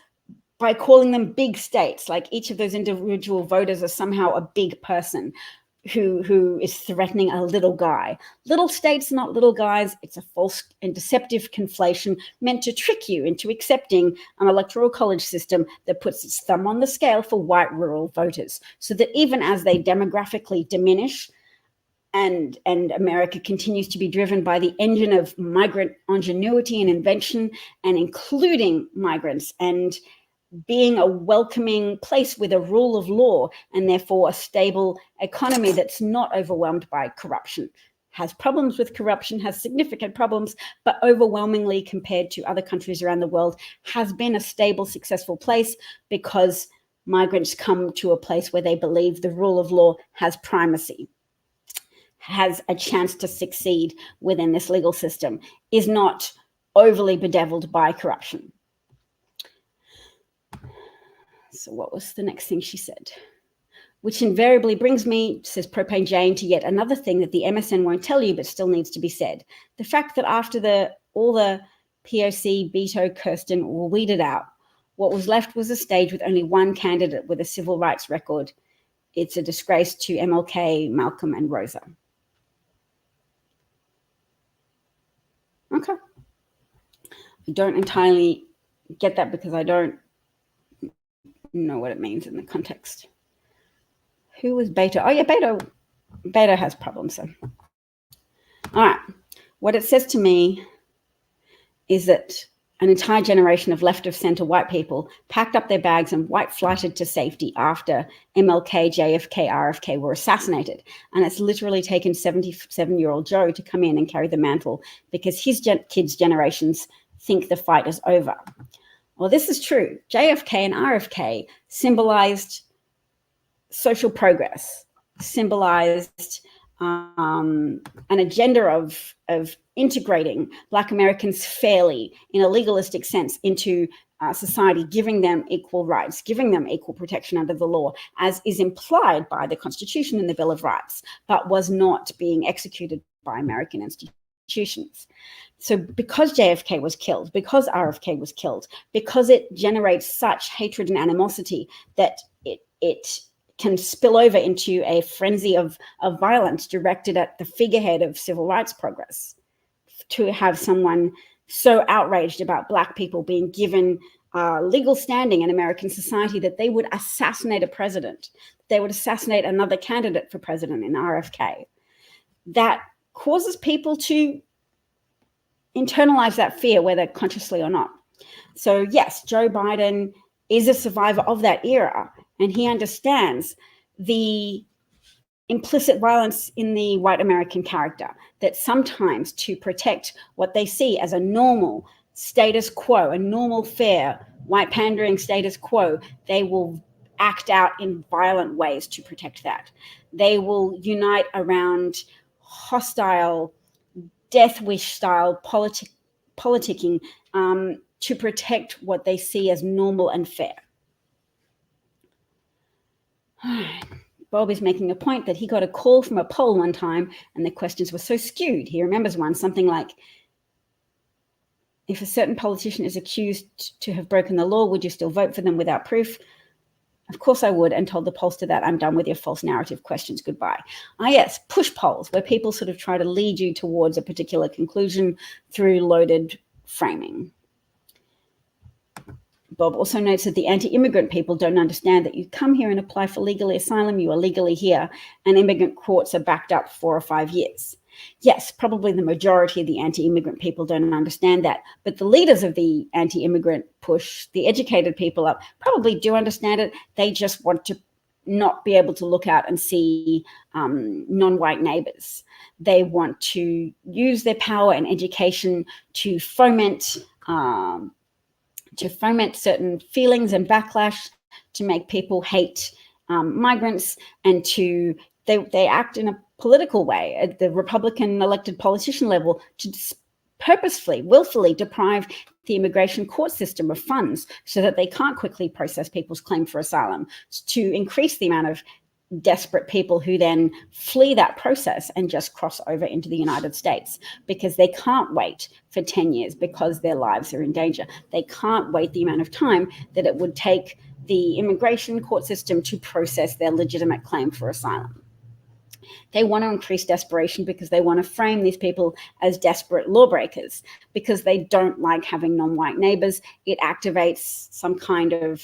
by calling them big states, like each of those individual voters are somehow a big person who is threatening a little guy. Little states, not little guys. It's a false and deceptive conflation meant to trick you into accepting an electoral college system that puts its thumb on the scale for white rural voters, so that even as they demographically diminish, and America continues to be driven by the engine of migrant ingenuity and invention, and including migrants, and being a welcoming place with a rule of law and therefore a stable economy that's not overwhelmed by corruption. Has problems with corruption, has significant problems, but overwhelmingly compared to other countries around the world has been a stable, successful place because migrants come to a place where they believe the rule of law has primacy. has a chance to succeed within this legal system, is not overly bedeviled by corruption. So what was the next thing she said? Which invariably brings me, says Propane Jane, to yet another thing that the MSN won't tell you but still needs to be said. The fact that after all the POC, Beto, Kirsten were weeded out, what was left was a stage with only one candidate with a civil rights record. It's a disgrace to MLK, Malcolm, and Rosa. Okay. I don't entirely get that because I don't know what it means in the context. Who was Beto? Oh, yeah, Beto has problems. So, all right. What it says to me is that an entire generation of left of center white people packed up their bags and white flighted to safety after MLK, JFK, RFK were assassinated. And it's literally taken 77-year-old Joe to come in and carry the mantle because his kids' generations think the fight is over. Well, this is true. JFK and RFK symbolized social progress, symbolized an agenda of integrating Black Americans fairly in a legalistic sense into society, giving them equal rights, giving them equal protection under the law, as is implied by the Constitution and the Bill of Rights, but was not being executed by American institutions. So because JFK was killed, because RFK was killed, because it generates such hatred and animosity that it can spill over into a frenzy of violence directed at the figurehead of civil rights progress, to have someone so outraged about Black people being given legal standing in American society that they would assassinate a president, they would assassinate another candidate for president in RFK. That causes people to internalize that fear, whether consciously or not. So yes, Joe Biden is a survivor of that era, and he understands the implicit violence in the white American character, that sometimes to protect what they see as a normal status quo, a normal, fair, white pandering status quo, they will act out in violent ways to protect that. They will unite around hostile, death wish style politicking to protect what they see as normal and fair. Bob is making a point that he got a call from a poll one time and the questions were so skewed. He remembers one, something like, if a certain politician is accused to have broken the law, would you still vote for them without proof? Of course I would, and told the pollster that I'm done with your false narrative questions, goodbye. Yes, push polls, where people sort of try to lead you towards a particular conclusion through loaded framing. Bob also notes that the anti-immigrant people don't understand that you come here and apply for legal asylum, you are legally here, and immigrant courts are backed up 4 or 5 years. Yes, probably the majority of the anti-immigrant people don't understand that, but the leaders of the anti-immigrant push, the educated people up, probably do understand it. They just want to not be able to look out and see non-white neighbors. They want to use their power and education to foment certain feelings and backlash, to make people hate migrants, and they act in a political way at the Republican elected politician level to purposefully, willfully deprive the immigration court system of funds so that they can't quickly process people's claim for asylum, to increase the amount of desperate people who then flee that process and just cross over into the United States, because they can't wait for 10 years because their lives are in danger. They can't wait the amount of time that it would take the immigration court system to process their legitimate claim for asylum. They want to increase desperation because they want to frame these people as desperate lawbreakers, because they don't like having non-white neighbors. It activates some kind of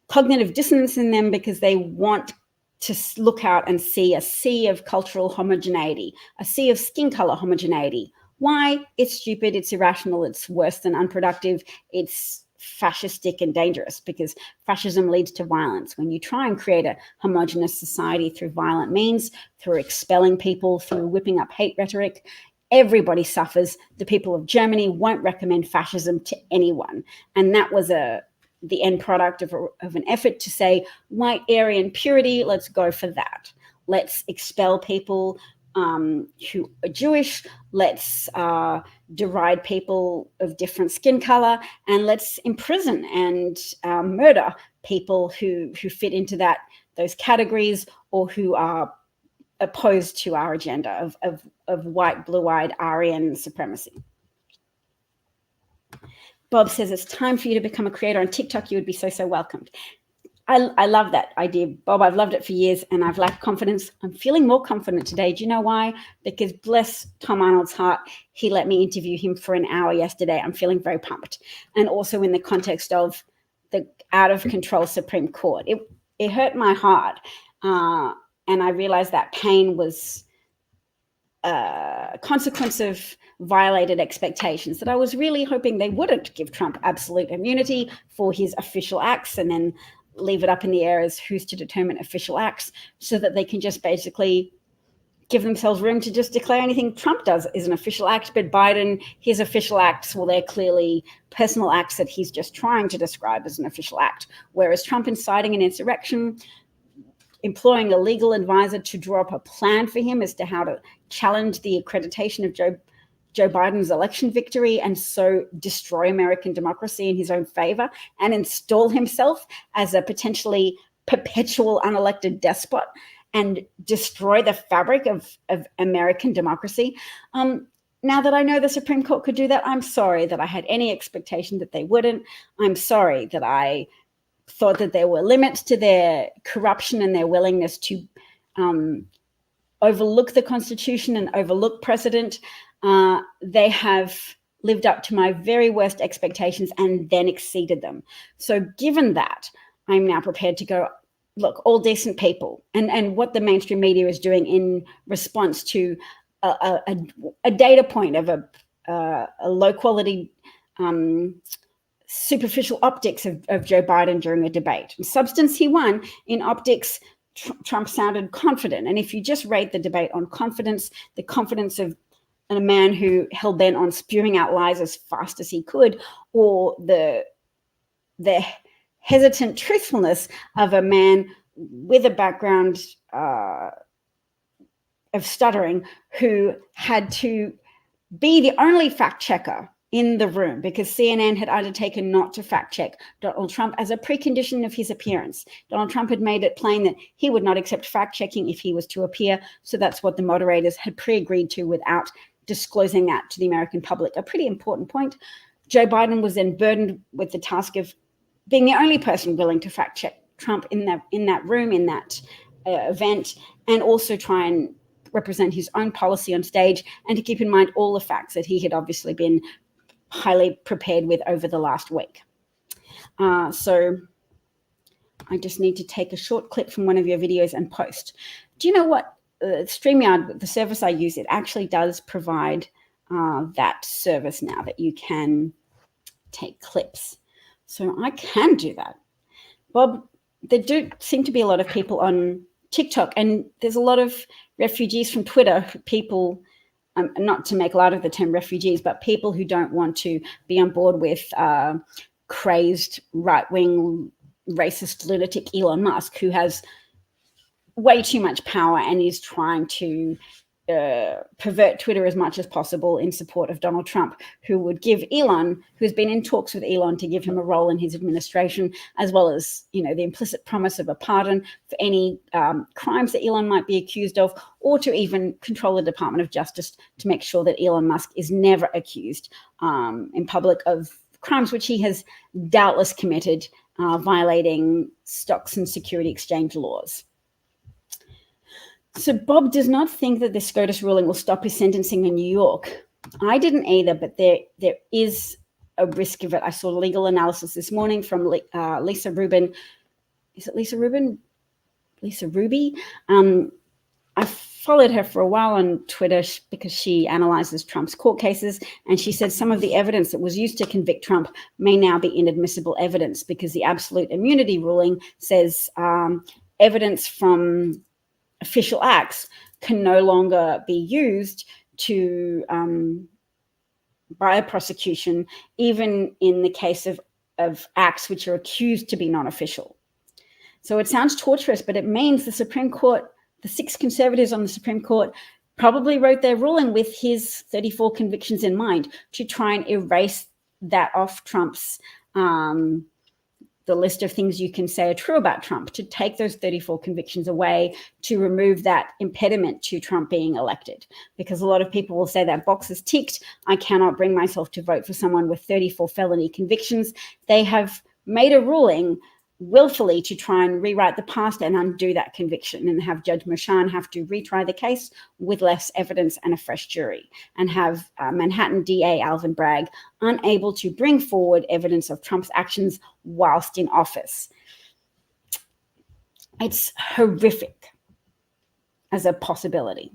cognitive dissonance in them, because they want to look out and see a sea of cultural homogeneity, a sea of skin color homogeneity. Why? It's stupid, it's irrational, it's worse than unproductive, it's fascistic and dangerous, because fascism leads to violence. When you try and create a homogenous society through violent means, through expelling people, through whipping up hate rhetoric, everybody suffers. The people of Germany won't recommend fascism to anyone. And that was the end product of an effort to say, white Aryan purity, let's go for that. let's expel people who are Jewish, let's deride people of different skin color, and let's imprison and murder people who fit into those categories or who are opposed to our agenda of white, blue-eyed Aryan supremacy. Bob says, it's time for you to become a creator on TikTok. You would be so welcomed. I love that idea, Bob. I've loved it for years and I've lacked confidence. I'm feeling more confident today. Do you know why? Because bless Tom Arnold's heart, he let me interview him for an hour yesterday. I'm feeling very pumped. And also in the context of the out of control Supreme Court. It hurt my heart. And I realized that pain was a consequence of violated expectations, that I was really hoping they wouldn't give Trump absolute immunity for his official acts and then leave it up in the air as who's to determine official acts, so that they can just basically give themselves room to just declare anything Trump does is an official act. But Biden, his official acts, well, they're clearly personal acts that he's just trying to describe as an official act. Whereas Trump inciting an insurrection, employing a legal advisor to draw up a plan for him as to how to challenge the accreditation of Joe Biden's election victory and so destroy American democracy in his own favor and install himself as a potentially perpetual unelected despot and destroy the fabric of American democracy. Now that I know the Supreme Court could do that, I'm sorry that I had any expectation that they wouldn't. I'm sorry that I thought that there were limits to their corruption and their willingness to overlook the Constitution and overlook precedent. They have lived up to my very worst expectations and then exceeded them. So given that, I'm now prepared to go, look, all decent people, and what the mainstream media is doing in response to a data point of a low quality superficial optics of Joe Biden during a debate. In substance, he won. In optics, Trump sounded confident. And if you just rate the debate on confidence, the confidence of a man who held bent on spewing out lies as fast as he could, or the hesitant truthfulness of a man with a background of stuttering who had to be the only fact checker in the room because CNN had undertaken not to fact check Donald Trump as a precondition of his appearance. Donald Trump had made it plain that he would not accept fact checking if he was to appear. So that's what the moderators had pre-agreed to without disclosing that to the American public. A pretty important point. Joe Biden was then burdened with the task of being the only person willing to fact check Trump in that room, in that event, and also try and represent his own policy on stage and to keep in mind all the facts that he had obviously been highly prepared with over the last week. So I just need to take a short clip from one of your videos and post. Do you know what? StreamYard, the service I use, it actually does provide that service now that you can take clips. So I can do that. Bob, there do seem to be a lot of people on TikTok, and there's a lot of refugees from Twitter, people, not to make light of the term refugees, but people who don't want to be on board with crazed right-wing racist lunatic Elon Musk, who has way too much power and is trying to pervert Twitter as much as possible in support of Donald Trump, who would give Elon, who's been in talks with Elon to give him a role in his administration, as well as, you know, the implicit promise of a pardon for any crimes that Elon might be accused of, or to even control the Department of Justice to make sure that Elon Musk is never accused in public of crimes which he has doubtless committed, violating stocks and security exchange laws. So Bob does not think that the SCOTUS ruling will stop his sentencing in New York. I didn't either, but there is a risk of it. I saw legal analysis this morning from Lisa Rubin. Is it Lisa Rubin? Lisa Ruby? I followed her for a while on Twitter because she analyzes Trump's court cases, and she said some of the evidence that was used to convict Trump may now be inadmissible evidence because the absolute immunity ruling says evidence from official acts can no longer be used to by a prosecution, even in the case of acts which are accused to be non-official. So it sounds torturous, but it means the Supreme Court, The 6 conservatives on the Supreme Court probably wrote their ruling with his 34 convictions in mind to try and erase that off Trump's the list of things you can say are true about Trump, to take those 34 convictions away, to remove that impediment to Trump being elected. Because a lot of people will say that box is ticked. I cannot bring myself to vote for someone with 34 felony convictions. They have made a ruling willfully to try and rewrite the past and undo that conviction, and have Judge Merchan have to retry the case with less evidence and a fresh jury, and have Manhattan DA Alvin Bragg unable to bring forward evidence of Trump's actions whilst in office. It's horrific as a possibility.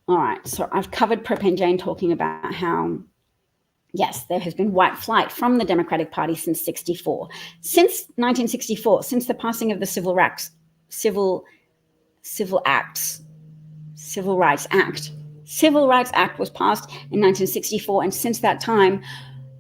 All right, so I've covered Propane Jane talking about how, yes, there has been white flight from the Democratic Party since 1964. Since 1964, since the passing of the Civil Rights Act was passed in 1964, and since that time,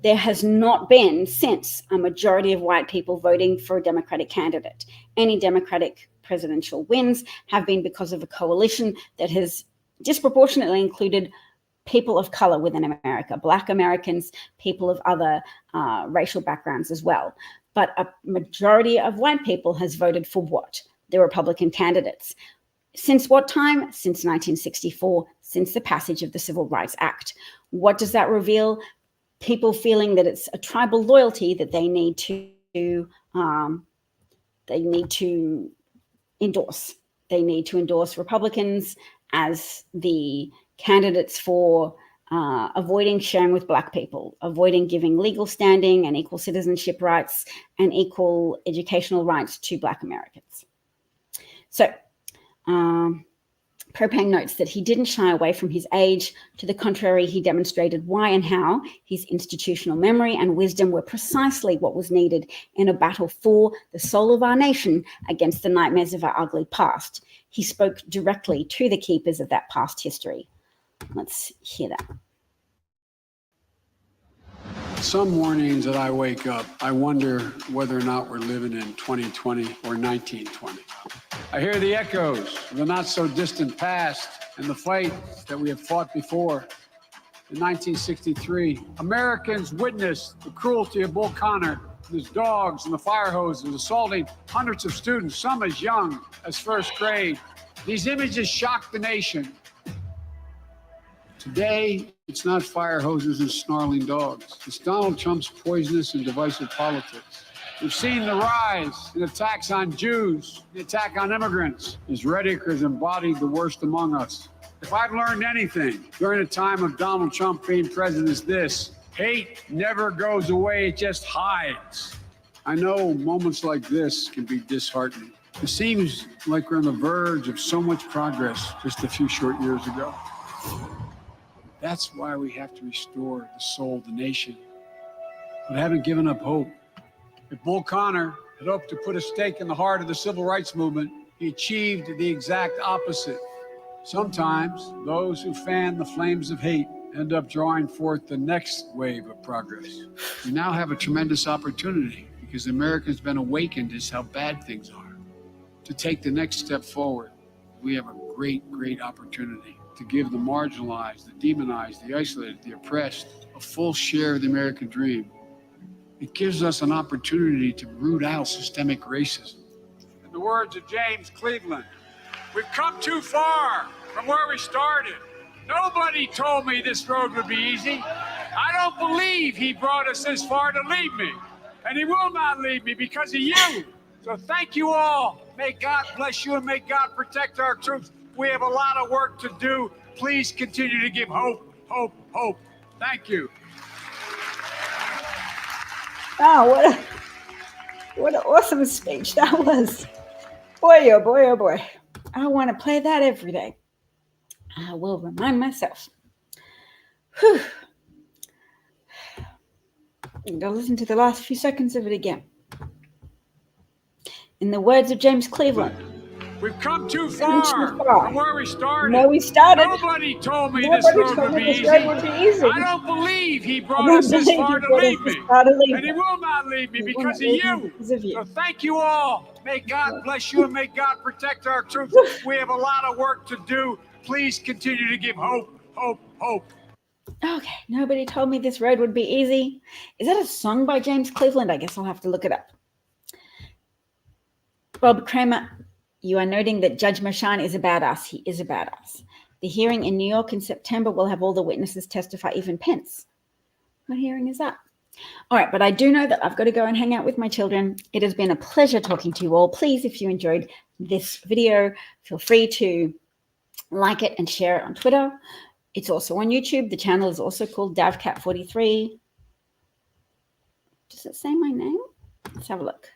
there has not been since a majority of white people voting for a Democratic candidate. Any Democratic presidential wins have been because of a coalition that has disproportionately included people of color within America, Black Americans, people of other racial backgrounds as well. But a majority of white people has voted for what? The Republican candidates. Since what time? Since 1964, since the passage of the Civil Rights Act. What does that reveal? People feeling that it's a tribal loyalty that they need to endorse. They need to endorse Republicans as the candidates for avoiding sharing with Black people, avoiding giving legal standing and equal citizenship rights and equal educational rights to Black Americans. So Propane notes that he didn't shy away from his age. To the contrary, he demonstrated why and how his institutional memory and wisdom were precisely what was needed in a battle for the soul of our nation against the nightmares of our ugly past. He spoke directly to the keepers of that past history. Let's hear that. Some mornings that I wake up, I wonder whether or not we're living in 2020 or 1920. I hear the echoes of the not-so-distant past and the fight that we have fought before. In 1963, Americans witnessed the cruelty of Bull Connor and his dogs and the fire hoses assaulting hundreds of students, some as young as first grade. These images shocked the nation. Today, it's not fire hoses and snarling dogs. It's Donald Trump's poisonous and divisive politics. We've seen the rise in attacks on Jews, the attack on immigrants. His rhetoric has embodied the worst among us. If I've learned anything during the time of Donald Trump being president, is this: hate never goes away, it just hides. I know moments like this can be disheartening. It seems like we're on the verge of so much progress just a few short years ago. That's why we have to restore the soul of the nation. But I haven't given up hope. If Bull Connor had hoped to put a stake in the heart of the civil rights movement, he achieved the exact opposite. Sometimes those who fan the flames of hate end up drawing forth the next wave of progress. We now have a tremendous opportunity because America's been awakened as how bad things are. To take the next step forward, we have a great, great opportunity to give the marginalized, the demonized, the isolated, the oppressed a full share of the American dream. It gives us an opportunity to root out systemic racism. In the words of James Cleveland, we've come too far from where we started. Nobody told me this road would be easy. I don't believe he brought us this far to leave me. And he will not leave me because of you. So thank you all. May God bless you and may God protect our troops. We have a lot of work to do. Please continue to give hope, hope, hope. Thank you. Oh, what an awesome speech that was. Boy, oh boy, oh boy. I want to play that every day. I will remind myself. Whew. I'm going to listen to the last few seconds of it again. In the words of James Cleveland, We've come too Come far too far. from where we started. No, we started. Nobody told me Nobody this road told would me be this easy. road would be easy. I don't believe he I brought don't us this believe far you to brought us leave this me. far to leave And he me. will not leave me He will because not of leave me you. because of you. So thank you all. May God bless you and may God protect our troops. We have a lot of work to do. Please continue to give hope, hope, hope. Okay, nobody told me this road would be easy. Is that a song by James Cleveland? I guess I'll have to look it up. Bob Kramer, you are noting that Judge Merchan is a badass. He is a badass. The hearing in New York in September will have all the witnesses testify, even Pence. What hearing is that? All right, but I do know that I've got to go and hang out with my children. It has been a pleasure talking to you all. Please, if you enjoyed this video, feel free to like it and share it on Twitter. It's also on YouTube. The channel is also called DavCat43. Does it say my name? Let's have a look.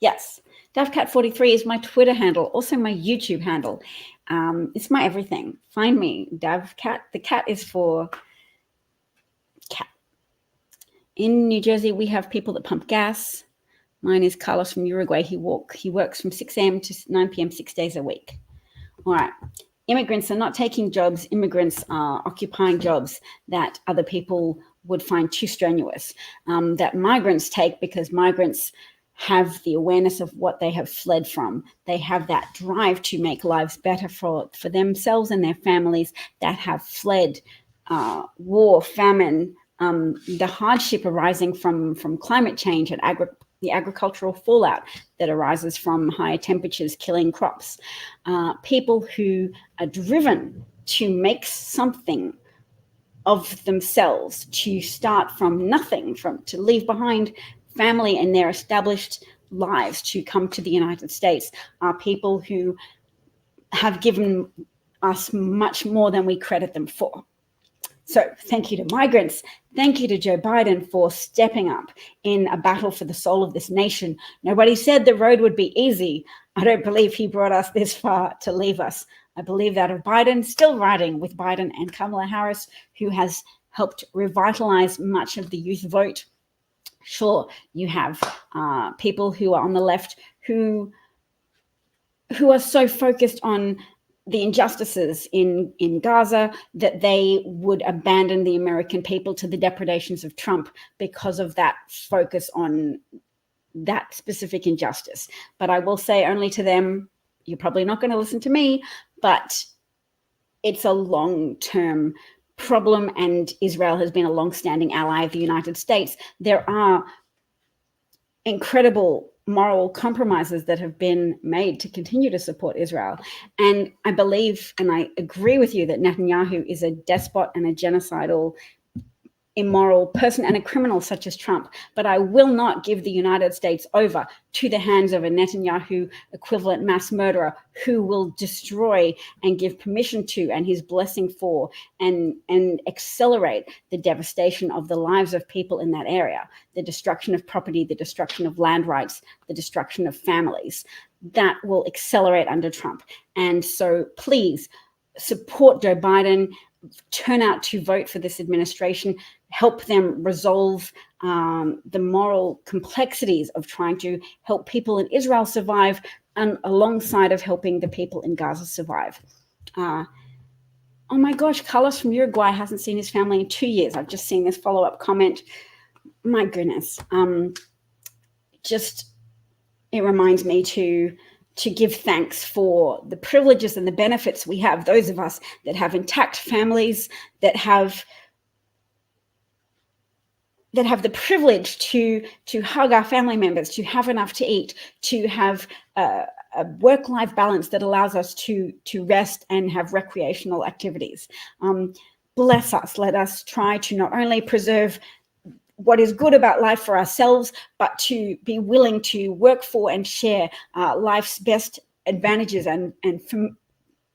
Yes, DavCat43 is my Twitter handle, also my YouTube handle. It's my everything. Find me, DavCat. The cat is for cat. In New Jersey, we have people that pump gas. Mine is Carlos from Uruguay. He works from 6 a.m. to 9 p.m. 6 days a week. All right. Immigrants are not taking jobs. Immigrants are occupying jobs that other people would find too strenuous, that migrants take because migrants have the awareness of what they have fled from. They have that drive to make lives better for themselves and their families that have fled war, famine, the hardship arising from climate change and the agricultural fallout that arises from higher temperatures killing crops. People who are driven to make something of themselves, to start from nothing, to leave behind family and their established lives to come to the United States, are people who have given us much more than we credit them for. So thank you to migrants. Thank you to Joe Biden for stepping up in a battle for the soul of this nation. Nobody said the road would be easy. I don't believe he brought us this far to leave us. I believe that of Biden, still riding with Biden and Kamala Harris, who has helped revitalize much of the youth vote. Sure, you have people who are on the left who are so focused on the injustices in Gaza that they would abandon the American people to the depredations of Trump because of that focus on that specific injustice. But I will say only to them, you're probably not going to listen to me, but it's a long-term problem, and Israel has been a long-standing ally of the United States. There are incredible moral compromises that have been made to continue to support Israel. And I believe, and I agree with you, that Netanyahu is a despot and a genocidal, immoral person and a criminal such as Trump. But I will not give the United States over to the hands of a Netanyahu equivalent mass murderer who will destroy and give permission to and his blessing for and accelerate the devastation of the lives of people in that area, the destruction of property, the destruction of land rights, the destruction of families. That will accelerate under Trump. And so please support Joe Biden, turn out to vote for this administration, help them resolve the moral complexities of trying to help people in Israel survive, and alongside of helping the people in Gaza survive. Oh my gosh, Carlos from Uruguay hasn't seen his family in 2 years. I've just seen this follow-up comment. My goodness. It reminds me to give thanks for the privileges and the benefits we have, those of us that have intact families, that have the privilege to hug our family members, to have enough to eat, to have a work-life balance that allows us to rest and have recreational activities. Bless us. Let us try to not only preserve what is good about life for ourselves, but to be willing to work for and share life's best advantages and from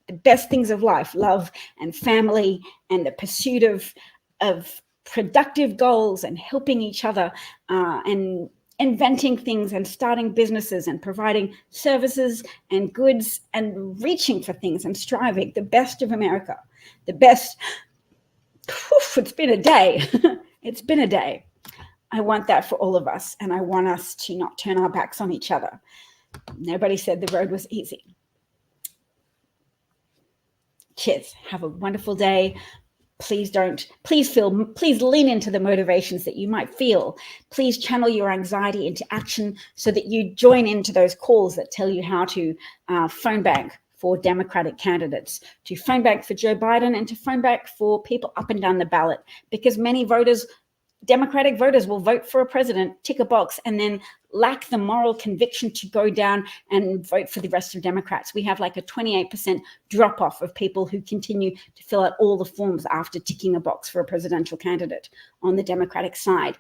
the best things of life, love and family and the pursuit of productive goals and helping each other and inventing things and starting businesses and providing services and goods and reaching for things and striving. The best of America, the best. It's been a day. It's been a day. I want that for all of us, and I want us to not turn our backs on each other. Nobody said the road was easy. Cheers. Have a wonderful day. Please lean into the motivations that you might feel. Please channel your anxiety into action so that you join into those calls that tell you how to phone bank for Democratic candidates, to phone bank for Joe Biden, and to phone bank for people up and down the ballot, because many voters, Democratic voters, will vote for a president, tick a box, and then lack the moral conviction to go down and vote for the rest of Democrats. We have like a 28% drop off of people who continue to fill out all the forms after ticking a box for a presidential candidate on the Democratic side.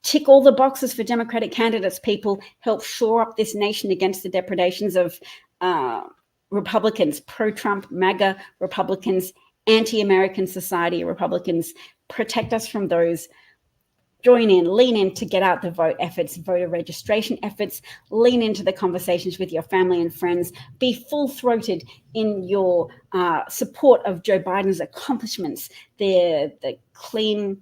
Tick all the boxes for Democratic candidates, people. Help shore up this nation against the depredations of Republicans, pro-Trump, MAGA Republicans, anti-American society Republicans. Protect us from those. Join in, lean in to get out the vote efforts, voter registration efforts, lean into the conversations with your family and friends, be full-throated in your support of Joe Biden's accomplishments, the clean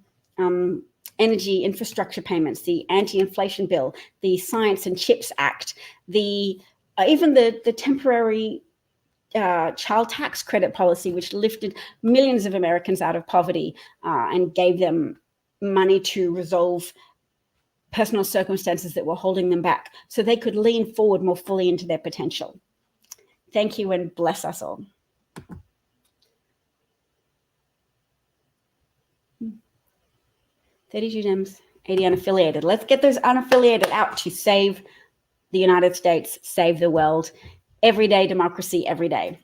energy infrastructure payments, the anti-inflation bill, the Science and Chips Act, even the temporary child tax credit policy, which lifted millions of Americans out of poverty and gave them money to resolve personal circumstances that were holding them back so they could lean forward more fully into their potential. Thank you, and bless us all. 32 Dems, 80 unaffiliated. Let's get those unaffiliated out to save the United States, save the world. Everyday democracy, every day.